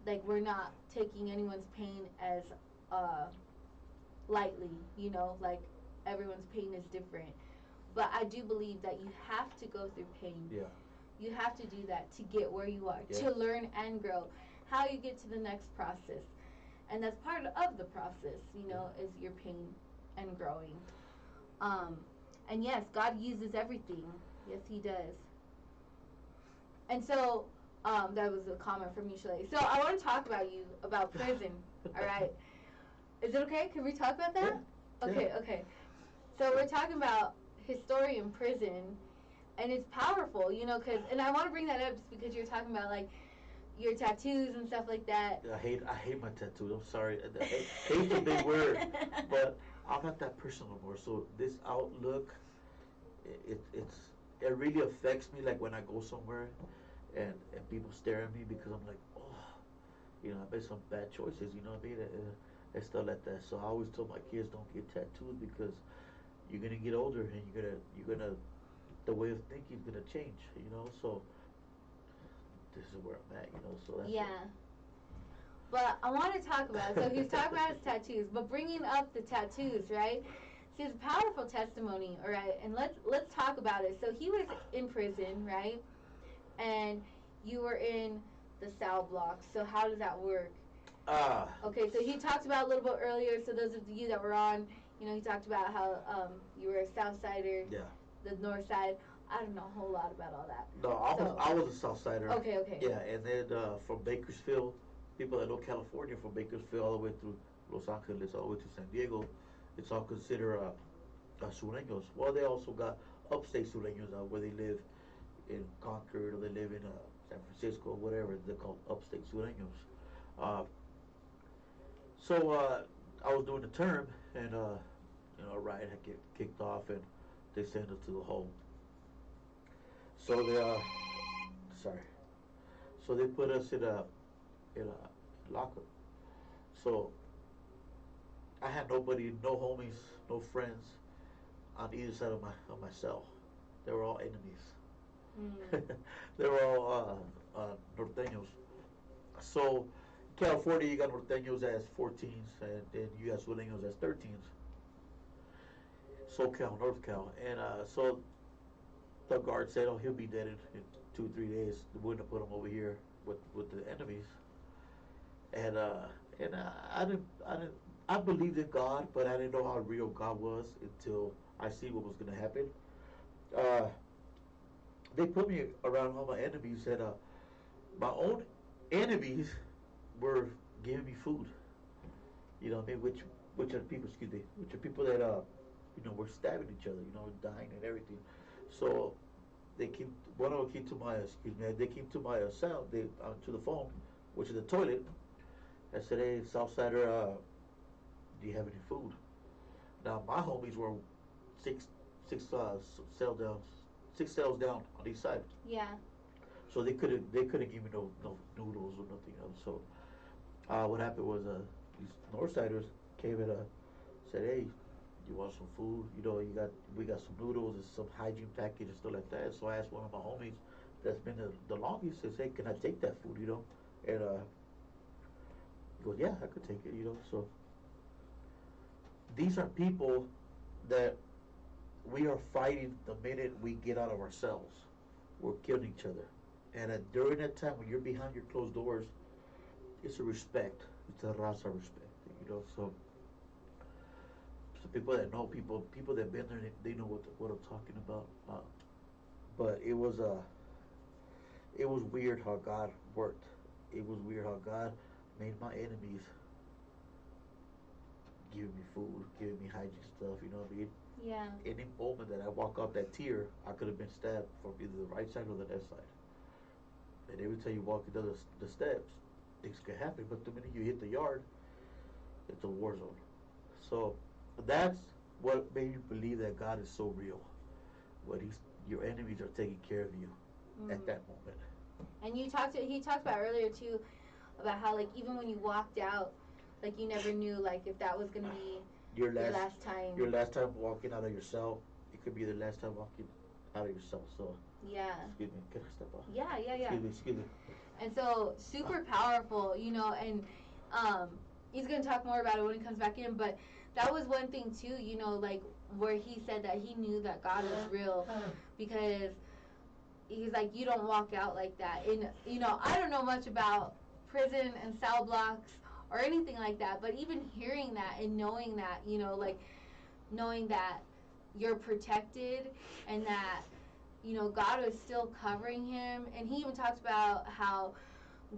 Like, we're not taking anyone's pain as lightly, like everyone's pain is different. But I do believe that you have to go through pain. Yeah. You have to do that to get where you are, Yeah. to learn and grow. How you get to the next process. And that's part of the process, is your pain and growing. And yes, God uses everything. Yes, He does. And so, that was a comment from you, Shalay. So I want to talk about prison. All right. Is it okay? Can we talk about that? Yeah. Okay, Yeah. okay. So we're talking about his story in prison, and it's powerful, and I want to bring that up just because you're talking about, like, your tattoos and stuff like that. I hate my tattoos. I'm sorry. Hate's a big word, but I'm not that person no more. So this outlook, it really affects me. Like when I go somewhere, and people stare at me because I'm like, oh, I made some bad choices. You know what I mean? And stuff like that. So I always tell my kids, don't get tattoos because you're gonna get older and you're gonna the way of thinking is gonna change. So this is where I'm at. So that's Yeah. it. But I want to talk about it. So he's talking about his tattoos, but bringing up the tattoos, right? So it's a powerful testimony, all right? And let's talk about it. So he was in prison, right? And you were in the cell block. So how does that work? Okay, so he talked about a little bit earlier. So those of you that were on, he talked about how you were a South Sider, Yeah. the North Side. I don't know a whole lot about all that. No, I was a South Sider. Okay, okay. Yeah, and then from Bakersfield, people that know California, from Bakersfield all the way through Los Angeles, all the way to San Diego, it's all considered sureños. Well, they also got upstate sureños where they live in Concord or they live in San Francisco, whatever. They're called upstate sureños. So I was doing the term, and a riot had get kicked off, and they sent us to the home. So sorry. So they put us in a lockup. So I had nobody, no homies, no friends on either side of my cell. They were all enemies. Mm. They were all norteños. So, California, you got norteños as 14s, and then you got sureños as 13s. SoCal, North Cal, and so the guard said, "Oh, he'll be dead in 2 or 3 days. We're gonna put him over here with the enemies." And I believed in God, but I didn't know how real God was until I see what was gonna happen. Uh, they put me around all my enemies, and my own enemies were giving me food. You know what I mean? Which are people? Excuse me. Which are people that were stabbing each other. Dying and everything. So they came. One of them came to my excuse me. They came to my cell. They to the phone, which is the toilet. I said, "Hey, Southsider, do you have any food?" Now my homies were six six cell down, 6 cells down on each side. Yeah. So they couldn't give me no noodles or nothing else. So what happened was these Northsiders came and said, "Hey, you want some food? We got some noodles and some hygiene package and stuff like that." So I asked one of my homies that's been the longest, says, "Hey, can I take that food?" And he goes, "Yeah, I could take it." So these are people that we are fighting the minute we get out of ourselves. We're killing each other. And during that time, when you're behind your closed doors, it's a respect. It's a raza respect. So people that know people that been there, they know what I'm talking about. But it was weird how God worked. It was weird how God made my enemies giving me food, giving me hygiene stuff. Yeah. Any moment that I walk up that tier, I could have been stabbed from either the right side or the left side. And every time you walk into the steps, things can happen. But the minute you hit the yard, it's a war zone. So that's what made me believe that God is so real. What your enemies are taking care of you at that moment. And he talked about earlier too, about how like even when you walked out, like you never knew like if that was gonna be Your last time. Your last time walking out of your cell, it could be the last time walking out of your cell. So Yeah. excuse me, can I step off? Yeah. Excuse me. And so super powerful, and he's gonna talk more about it when he comes back in. But that was one thing too, like where he said that he knew that God was real because he's like, you don't walk out like that. And I don't know much about prison and cell blocks or anything like that, but even hearing that and knowing that, like knowing that you're protected and that God was still covering him. And he even talks about how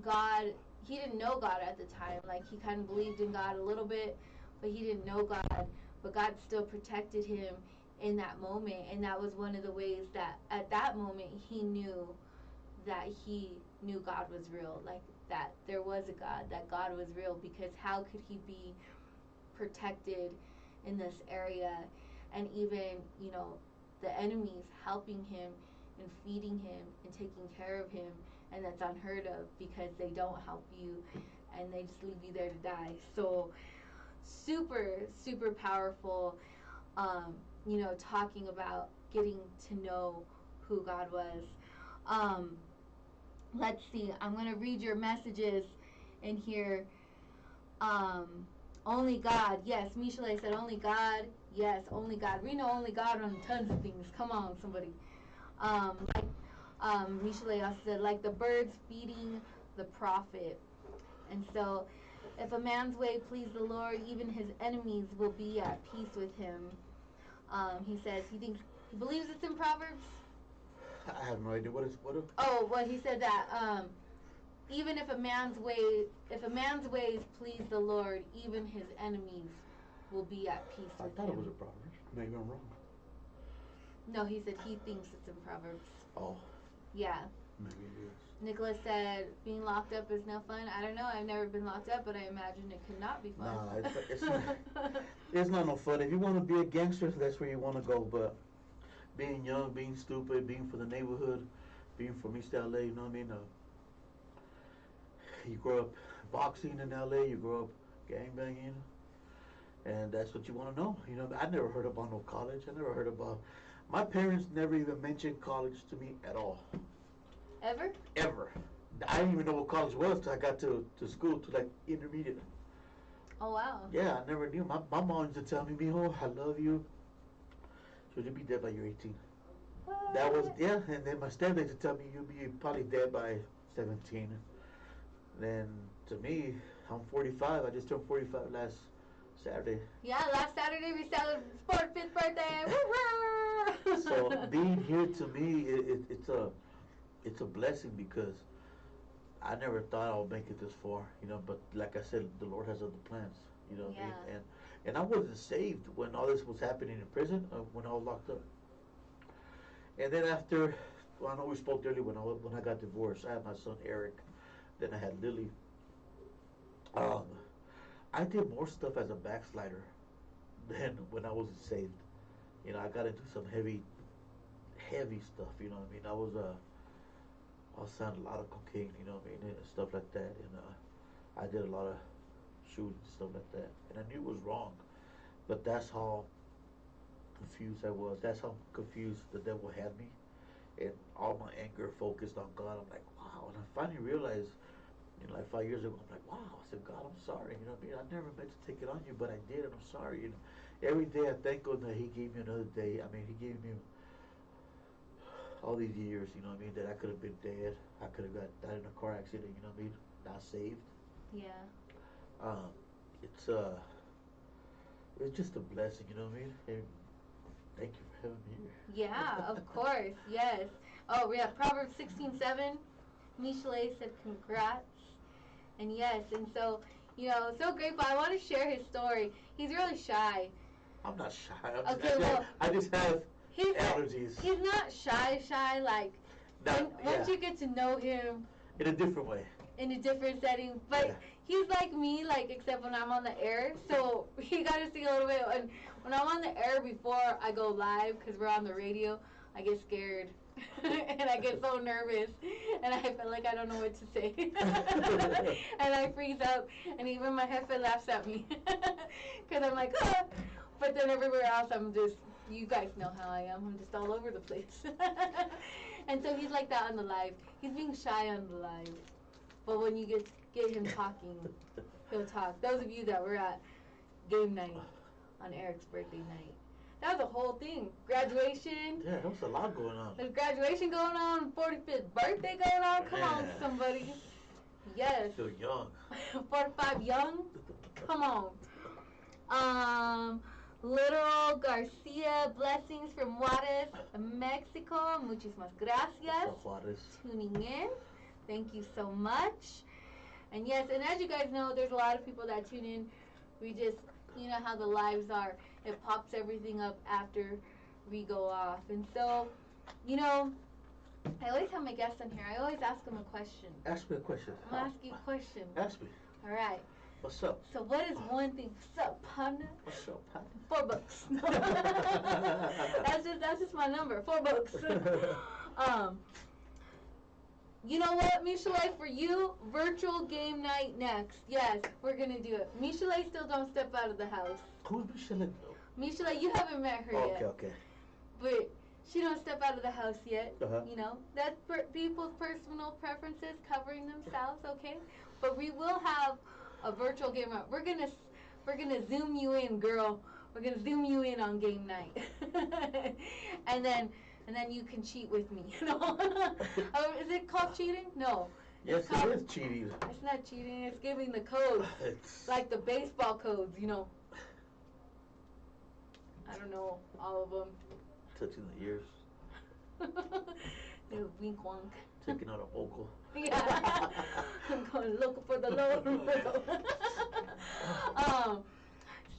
God, he didn't know God at the time. Like he kind of believed in God a little bit, but he didn't know God. But God still protected him in that moment. And that was one of the ways that at that moment he knew God was real. Like that there was a God, that God was real, because how could he be protected in this area? And even, the enemies helping him and feeding him and taking care of him, and that's unheard of because they don't help you and they just leave you there to die. So super super powerful, talking about getting to know who God was. Let's see, I'm going to read your messages in here. Only God. Yes, Michele said only God. Yes, only God. We know only God on tons of things. Come on, somebody. Like Michele also said, like the birds feeding the prophet. And so, if a man's way please the Lord, even his enemies will be at peace with him. He says he believes it's in Proverbs. I have no idea what. Oh, well, he said that even if a man's ways please the Lord, even his enemies will be at peace with him. I thought it was a Proverbs. Maybe I'm wrong. No, he said he thinks it's in Proverbs. Oh. Yeah. Maybe it is. Nicholas said being locked up is no fun. I don't know. I've never been locked up, but I imagine it could not be fun. Nah, it's not no fun. If you want to be a gangster, that's where you want to go. But being young, being stupid, being for the neighborhood, being from East LA, you know what I mean? You grow up boxing in LA, you grow up gangbanging, and that's what you want to know. I never heard about no college. I never heard about. My parents never even mentioned college to me at all. Ever? Ever. I didn't even know what college was till I got to school, to like intermediate. Oh wow. Yeah, I never knew. My mom used to tell me, Mijo, I love you. So you'll be dead by you're 18. What? That was, yeah. And then my stepdad used to tell me, you'll be probably dead by 17. Then to me, I'm 45. I just turned 45 last Saturday. Yeah, last Saturday we celebrated Sport's 5th birthday. Woo-hoo! So being here to me, it's a blessing because I never thought I would make it this far, you know. But like I said, the Lord has other plans, you know what I mean. Yeah. And I wasn't saved when all this was happening in prison, when I was locked up. And then after, well, I know we spoke earlier when I got divorced. I had my son Eric, then I had Lily. Um, I did more stuff as a backslider than when I wasn't saved. You know, I got into some heavy stuff. You know what I mean? I was selling a lot of cocaine. You know what I mean, and stuff like that. And I did a lot of shooting stuff like that. And I knew it was wrong, but that's how confused I was. That's how confused the devil had me, and all my anger focused on God. I'm like, wow. And I finally realized, you know, like 5 years ago, I'm like, wow. I said, God, I'm sorry. You know what I mean? I never meant to take it on you, but I did, and I'm sorry. You know, every day I thank God that He gave me another day. I mean, He gave me all these years. You know what I mean? That I could have been dead. I could have got died in a car accident. You know what I mean? Not saved. Yeah. Um, it's it's just a blessing. You know what I mean? And thank you for having me here. Yeah, of course. Yes. Oh, yeah. Proverbs 16:7. Michelet said, "Congrats." And yes, and so, you know, so grateful. I want to share his story. He's really shy. I'm not shy. I just have allergies. He's not shy. Like, once you get to know him in a different way, in a different setting, but he's like me, like except when I'm on the air. So you got to see a little bit. And when I'm on the air before I go live, because we're on the radio, I get scared. And I get so nervous, and I feel like I don't know what to say, and I freeze up, and even my husband laughs at me, because I'm like, ah. But then everywhere else, I'm just, you guys know how I am, I'm just all over the place. And so he's like that on the live. He's being shy on the live, but when you get him talking, he'll talk. Those of you that were at game night, on Eric's birthday night, that was a whole thing. Graduation. Yeah, there was a lot going on. There's graduation going on, 45th birthday going on. Come on, somebody. Yes. Still young. 45 young. Come on. Little Garcia, blessings from Juarez, Mexico. Muchísimas gracias. Juarez. Tuning in. Thank you so much. And yes, and as you guys know, there's a lot of people that tune in. We just, you know how the lives are. It pops everything up after we go off. And so, you know, I always have my guests on here. I always ask them a question. Ask me a question. I'm going to ask you a question. Ask me. All right. What's up? So what is one thing? What's up, partner? What's up, partner? $4. That's just my number. $4. You know what, Michelet, for you, virtual game night next. Yes, we're going to do it. Michelet still don't step out of the house. Who's Michelet? Michelet, you haven't met her yet. Okay. But she don't step out of the house yet. Uh-huh. You know, that's people's personal preferences covering themselves, okay? But we will have a virtual game night. We're gonna zoom you in, girl. We're gonna zoom you in on game night. and then you can cheat with me. Oh, is it called cheating? No. Yes, it is cheating. It's not cheating. It's giving the codes, like the baseball codes. You know. I don't know all of them. Touching the ears. Wink wonk. Taking out a vocal. Yeah. I'm going looking for the low.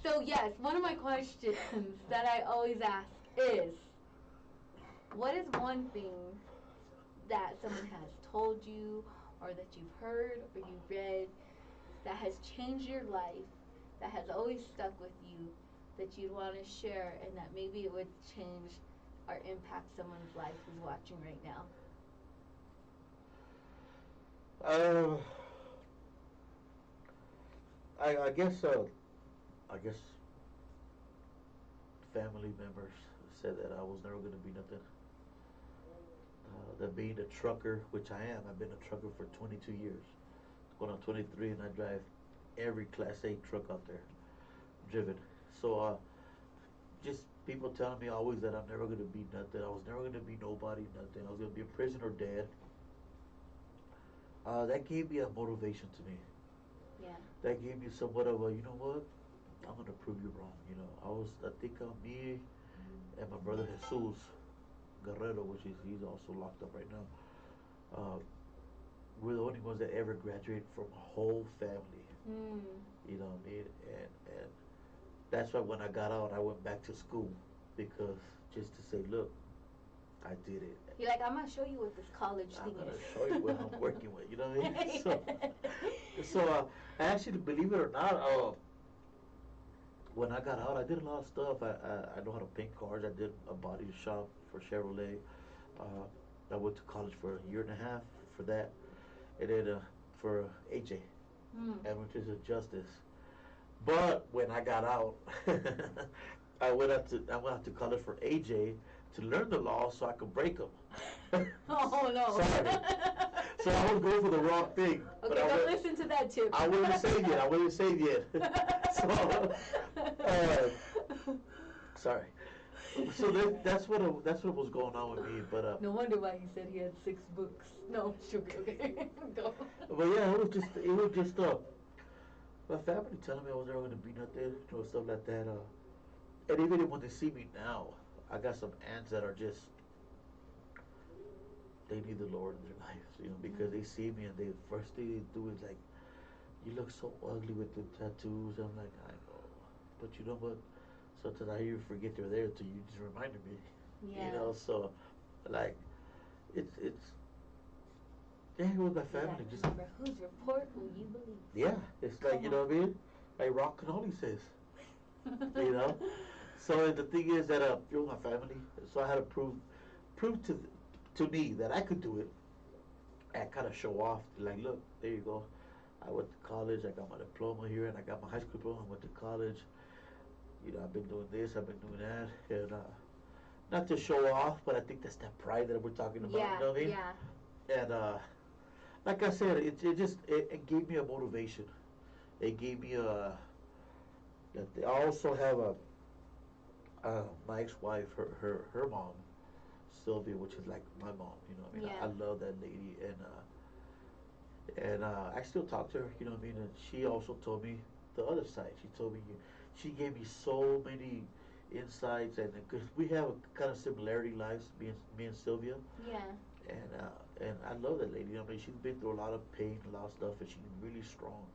So yes, one of my questions that I always ask is, what is one thing that someone has told you, or that you've heard, or you read, that has changed your life, that has always stuck with you, that you'd want to share, and that maybe it would change or impact someone's life who's watching right now? I guess family members said that I was never going to be nothing. That being a trucker, which I am, I've been a trucker for 22 years. Going on 23, and I drive every Class A truck out there, driven. So just people telling me always that I'm never going to be nothing. I was never going to be nobody, nothing. I was going to be a prison or dead. That gave me a motivation to me. Yeah. That gave me somewhat of a, you know what? I'm going to prove you wrong. I think me and my brother Jesus Guerrero, he's also locked up right now. We're the only ones that ever graduated from a whole family. Mm. You know what I mean? And that's why when I got out, I went back to school because just to say, look, I did it. You're like, I'm gonna show you what this college thing is. I'm gonna show you what I'm working with. You know what I mean? So actually, believe it or not, when I got out, I did a lot of stuff. I know how to paint cars. I did a body shop for Chevrolet. I went to college for a year and a half for that, and then for AJ, Administrative Justice. But when I got out, I went out to college for AJ to learn the law so I could break them. Oh no! Sorry. So I was going for the wrong thing. Okay, don't listen to that tip. I wouldn't say it yet. I wouldn't say it yet. So, sorry. So that's what was going on with me. But no wonder why he said he had 6 books. No, okay. Go. But yeah, it was just my family telling me I was never gonna be nothing, stuff like that. And even when they see me now, I got some aunts that are just, they need the Lord in their lives, because they see me and the first thing they do is like, you look so ugly with the tattoos. I'm like, I know, but you know what? Sometimes I even forget they're there until you just reminded me. Yeah. So like, it's yeah, with my family. Yeah, Just remember, whose report will you believe? Yeah, it's like, you know what I mean? Like Rock Canoli says, So the thing is that you're my family, so I had to prove to me that I could do it, and kind of show off. Like, look, there you go. I went to college. I got my diploma here, and I got my high school diploma. I went to college. I've been doing this. I've been doing that, and not to show off, but I think that's that pride that we're talking about. Yeah, you know what I mean? Yeah. And like I said, it gave me a motivation. It gave me a. I also have my ex-wife, her mom, Sylvia, which is like my mom. I love that lady, and I still talk to her. And she also told me the other side. She told me, she gave me so many insights, and because we have a kind of similarity lives, me and Sylvia. Yeah. And I love that lady. She's been through a lot of pain, a lot of stuff, and she's really strong,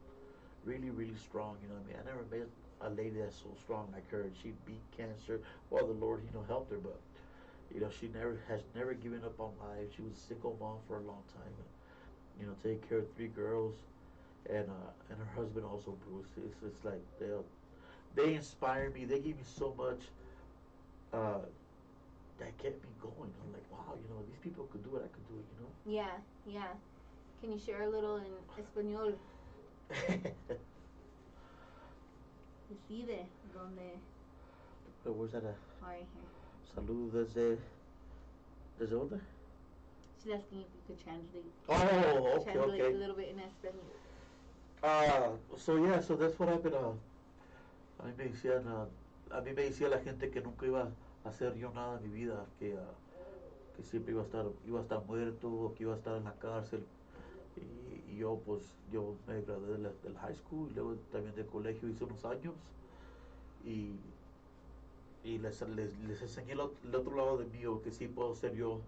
really, really strong. I never met a lady that's so strong like her. And she beat cancer. Well, the Lord, helped her, but she has never given up on life. She was a single mom for a long time. Taking care of 3 girls, and her husband also, Bruce. It's like they inspire me. They give me so much. That kept me going. I'm like, wow, these people could do it. I could do it. Yeah. Can you share a little in español? Decide donde. Where's that? Right here. Saludos desde dónde? She's asking if you could translate. Oh, okay, translate okay. a little bit in español. So that's what I've been. A mí me decía la gente que nunca iba a hacer yo nada en mi vida, que siempre iba a estar muerto, o que iba a estar en la cárcel. Y yo me gradué del high school, y luego también del colegio hice unos años, y les enseñé el otro lado de mí, o que sí puedo hacer yo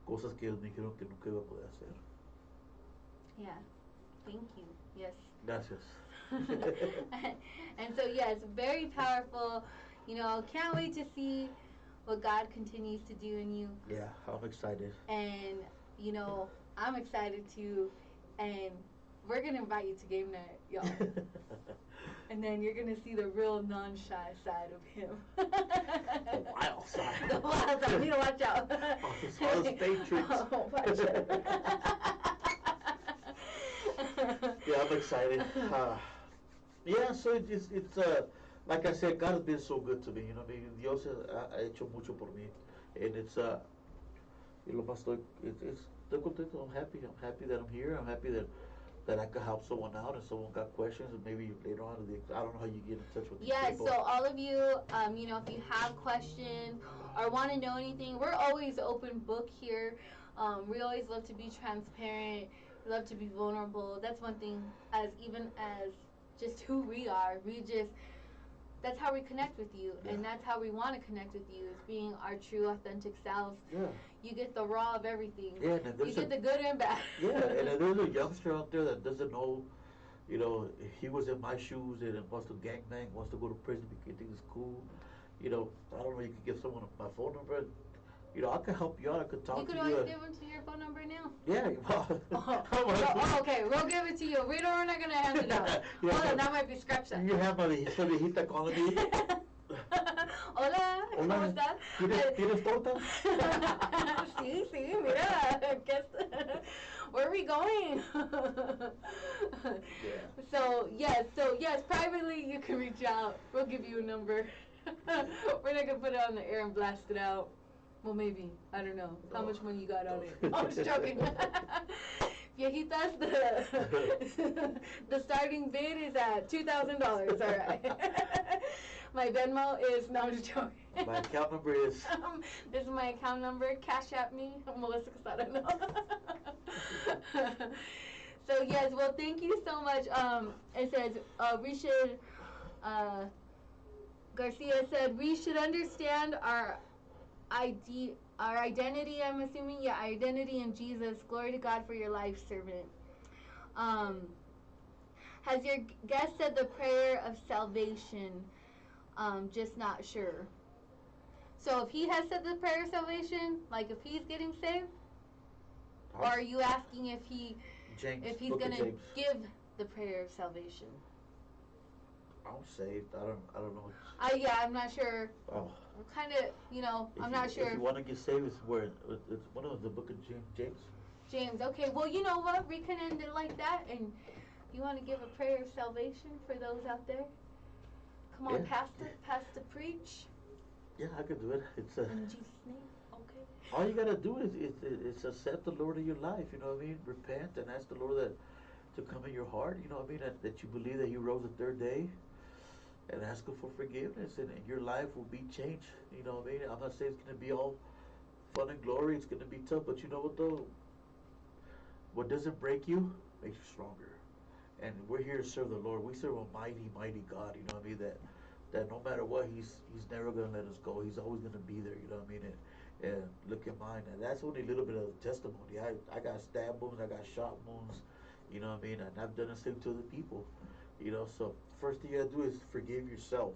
cosas que ellos me dijeron que nunca iba a poder hacer. Yeah, thank you. Yes. Gracias. And so yes, very powerful. Can't wait to see what God continues to do in you. Yeah, I'm excited. And I'm excited too. And we're gonna invite you to game night, y'all. And then you're gonna see the real non-shy side of him. The wild side. The wild side. You need to watch out. All those Patriots. Oh, watch out. Yeah, I'm excited. Yeah, so it's like I said, God has been so good to me. You know, what I mean, Dios ha hecho mucho por mí, and it's y lo más estoy contento. I'm happy. I'm happy that I'm here. I'm happy that I could help someone out, and someone got questions, and maybe later on, I don't know how you get in touch with these Yeah, people. so all of you, you know, if you have questions or want to know anything, we're always open book here. We always love to be transparent. We love to be vulnerable. That's one thing, as even as just who we are. We just that's how we connect with you, Yeah. and that's how we want to connect with you, is being our true, authentic selves. Yeah. You get the raw of everything. Yeah, and You get the good and bad. yeah, and if there's a youngster out there that doesn't know, you know, he was in my shoes and wants to gangbang, wants to go to prison because he thinks it's cool. You know, I don't know. You could give someone my phone number. You know, I could help you out. I could talk You could to always you. give them to your phone number now. Yeah. Okay, we'll give it to you. We're not going to hand it out. Yeah. Hold on, that might be scratch that. You have my viejita calling me. Hola, ¿cómo estás? ¿Tienes torta? Sí, mira. Where are we going? So yes, privately you can reach out. We'll give you a number. We're not gonna put it on the air and blast it out. Well, maybe. I don't know how much money you got on it. I'm just joking. Viejitas, the starting bid is at $2,000. All right. My Venmo is no, I'm just joking. My account number is. This is my account number. Cash at me, Melissa Casado. So yes, well, thank you so much. It says we should. Garcia said we should understand our identity. I'm assuming, yeah, identity in Jesus. Glory to God for your life, servant. Has your guest said the prayer of salvation? Just not sure. So if he has said the prayer of salvation, like if he's getting saved, or are you asking if he's gonna give the prayer of salvation? I'm saved. I don't know. Yeah, I'm not sure. Oh. Kind of, you know, I'm not sure. If you want to get saved, it's one of the book of James. James, okay. Well, you know what? We can end it like that, and you want to give a prayer of salvation for those out there? Come on, Pastor, preach. Yeah, I could do it. It's in Jesus' name. Okay. All you gotta do is accept the Lord of your life. You know what I mean? Repent and ask the Lord to come in your heart. You know what I mean? That you believe that He rose the third day, and ask Him for forgiveness, and your life will be changed. You know what I mean? I'm not saying it's gonna be all fun and glory. It's gonna be tough, but you know what though? What doesn't break you makes you stronger. And we're here to serve the Lord. We serve a mighty, mighty God. You know what I mean? That no matter what, He's never gonna let us go. He's always gonna be there. You know what I mean? And look at mine. And that's only a little bit of testimony. I got stab wounds. I got shot wounds. You know what I mean? And I've done the same to other people. You know, so first thing you gotta do is forgive yourself.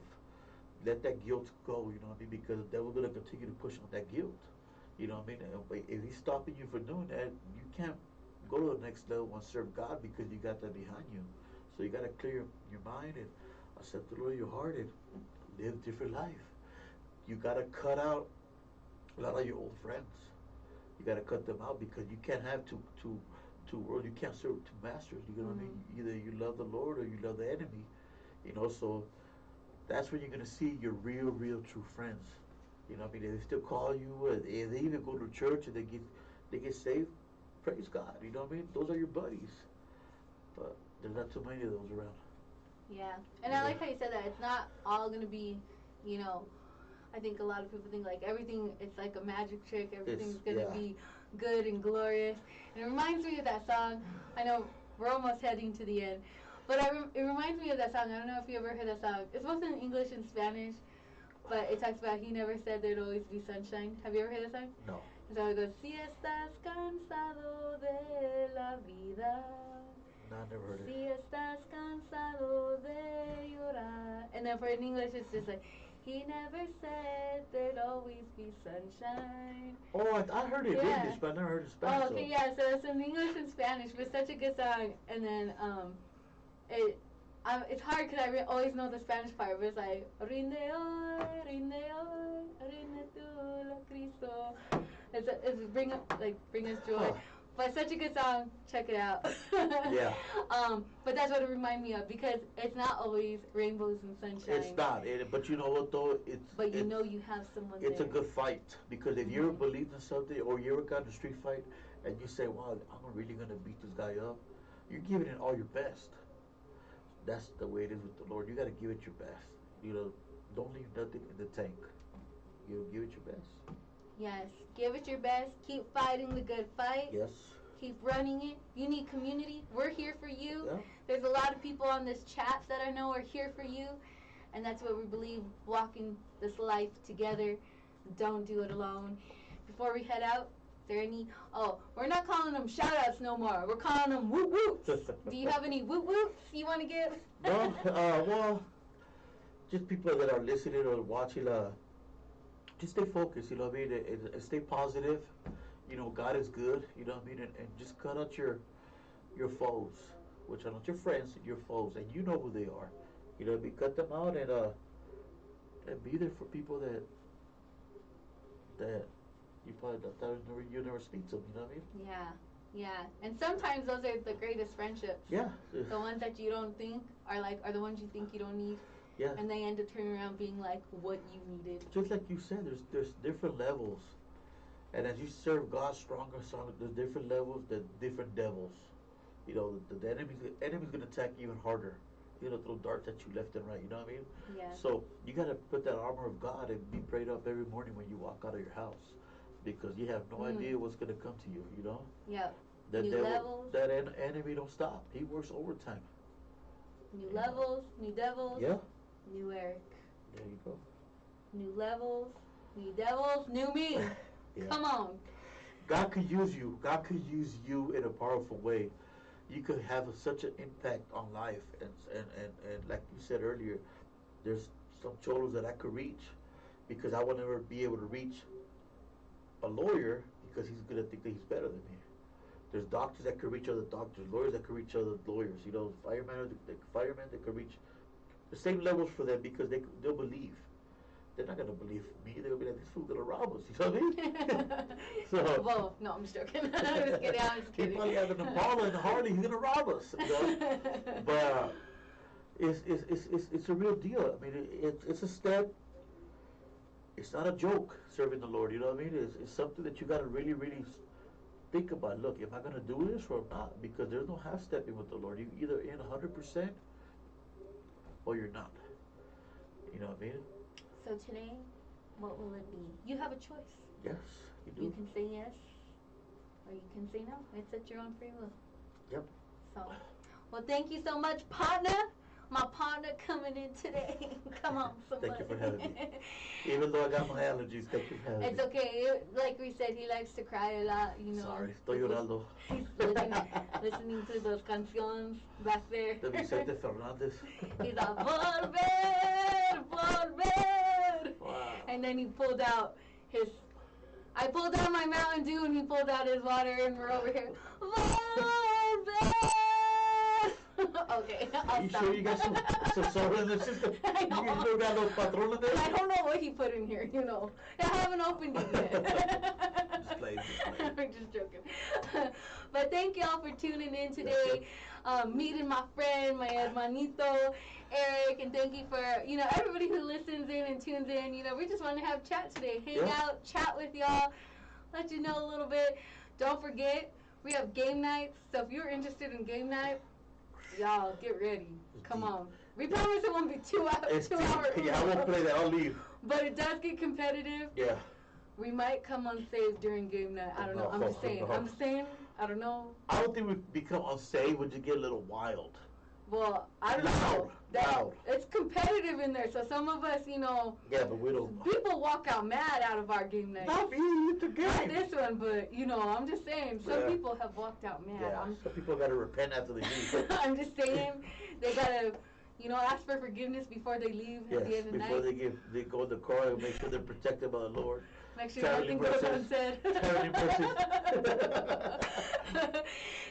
Let that guilt go. You know what I mean? Because the devil's gonna continue to push on that guilt. You know what I mean? But if he's stopping you from doing that, you can't go to the next level and serve God because you got that behind you. So you gotta clear your mind and accept the Lord in your heart and live a different life. You gotta cut out a lot of your old friends. You gotta cut them out because you can't have two worlds. You can't serve two masters. You know what I mean? Either you love the Lord or you love the enemy. You know, so that's when you're gonna see your real true friends. You know what I mean? They still call you, and they even go to church and they get saved. Praise God. You know what I mean? Those are your buddies. But there's not too many of those around. Yeah. And I like how you said that. It's not all going to be, you know, I think a lot of people think like everything, it's like a magic trick. Everything's going to be good and glorious. And it reminds me of that song. I know we're almost heading to the end. But it reminds me of that song. I don't know if you ever heard that song. It's both in English and Spanish. But it talks about He never said there'd always be sunshine. Have you ever heard that song? No. So it goes, si estás cansado de la vida. No, I never heard it. Si estás cansado de llorar. And then for in English, it's just like, He never said there'd always be sunshine. Oh, I heard it in English, but I never heard it in Spanish. Oh, okay, yeah, so it's in English and Spanish, but it's such a good song. And then it's hard because I always know the Spanish part, but it's like, rinde hoy, rinde tu, Cristo. It's bring us joy. Huh. But such a good song. Check it out. Yeah. But that's what it reminded me of because it's not always rainbows and sunshine. It's not. But you know what though? But you it's, know you have someone It's there. a good fight because if you ever believed in something or you ever got in a street fight and you say, "Wow, I'm really gonna beat this guy up," you're giving it all your best. That's the way it is with the Lord. You got to give it your best. Don't leave nothing in the tank. Give it your best. Yes, give it your best. Keep fighting the good fight. Yes. Keep running it. You need community. We're here for you. Yeah. There's a lot of people on this chat that I know are here for you. And that's what we believe, walking this life together. Don't do it alone. Before we head out, is there any... Oh, we're not calling them shout-outs no more. We're calling them woot-woots. Do you have any woot-woots you want to give? No, well, just people that are listening or watching, just stay focused, you know what I mean? And stay positive. God is good, you know what I mean? And just cut out your foes, which are not your friends, your foes, and you know who they are. You know what I mean? Cut them out and be there for people that you probably you never speak to them, you know what I mean? Yeah, yeah. And sometimes those are the greatest friendships. Yeah. The ones that you don't think are the ones you think you don't need. Yeah. And they end up turning around being like what you needed. Just like you said, there's different levels. And as you serve God stronger, there's different levels, there's different devils. The enemy's gonna attack you even harder. Throw darts at you left and right, you know what I mean? Yeah. So you gotta put that armor of God and be prayed up every morning when you walk out of your house. Because you have no idea what's gonna come to you, you know? Yeah. That New devil, levels. that enemy don't stop. He works overtime. New levels, new devils. Yeah. New Eric. There you go. New levels, new devils, new me. Yeah. Come on. God could use you. God could use you in a powerful way. You could have such an impact on life. And like you said earlier, there's some cholos that I could reach because I would never be able to reach a lawyer because he's going to think that he's better than me. There's doctors that could reach other doctors, lawyers that could reach other lawyers. Firemen that could reach the same levels for them because they'll believe. They're not gonna believe me. They'll be like, "This fool's gonna rob us." You know what I mean? So. Whoa, no, I'm just joking. I'm just kidding. He probably has an Impala and a Harley. He's gonna rob us. But it's a real deal. I mean, it's a step. It's not a joke serving the Lord. You know what I mean? It's something that you gotta really, really think about. Look, am I gonna do this or not? Because there's no half stepping with the Lord. You either in 100% or you're not. You know what I mean? So today, what will it be? You have a choice. Yes, you do. You can say yes, or you can say no. It's at your own free will. Yep. So, well, thank you so much, partner. My partner coming in today. Come on, somebody. Thank you for having me. Even though I got my allergies, thank you for having me. It's okay. Like we said, he likes to cry a lot, you know. Sorry, estoy llorando. He's listening to those canciones back there. De Vicente Fernández. He's like, volver, volver. Wow. And then he pulled out I pulled out my Mountain Dew and he pulled out his water and we're over here, volver. Okay, I'll stop. You sure you got some soda in the system? I know. You still got those Patron in there? I don't know what he put in here, you know. I haven't opened it yet. Just play. I'm just joking. But thank y'all for tuning in today. Meeting my friend, my hermanito, Eric, and thank you for, everybody who listens in and tunes in. We just want to have chat today. Hang out, chat with y'all, let you know a little bit. Don't forget, we have game nights. So if you're interested in game night, y'all get ready. Come on. We promise it won't be 2 hours. 2 hours. Yeah, I won't play that. I'll leave. But it does get competitive. Yeah. We might come unsaved during game night. I don't know. I'm just saying. I don't know. I don't think we become unsafe. We just get a little wild. Well, I don't know. Loud. It's competitive in there, so some of us, Yeah, but we don't. People walk out mad out of our game night. Not me, it's a game. Not this one, but I'm just saying. Some people have walked out mad. Yeah, some people gotta repent after they leave. I'm just saying, they gotta, ask for forgiveness before they leave at the end of the night. Before they go in the car and make sure they're protected by the Lord. Make sure nothing goes unsaid.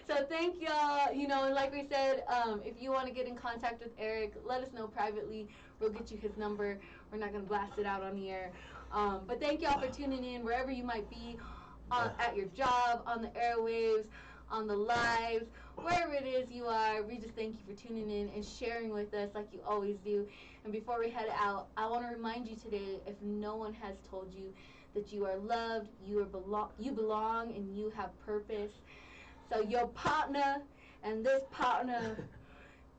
So thank y'all. And like we said, if you want to get in contact with Eric, let us know privately. We'll get you his number. We're not going to blast it out on the air. But thank y'all for tuning in wherever you might be at your job, on the airwaves, on the lives, wherever it is you are. We just thank you for tuning in and sharing with us like you always do. And before we head out, I want to remind you today, if no one has told you, that you are loved, you belong, and you have purpose. So your partner and this partner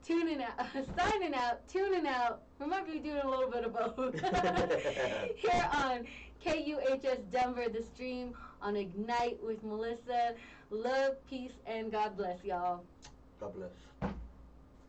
tuning out, signing out, tuning out. We might be doing a little bit of both. Here on KUHS Denver, the stream on Ignite with Melissa. Love, peace, and God bless, y'all. God bless.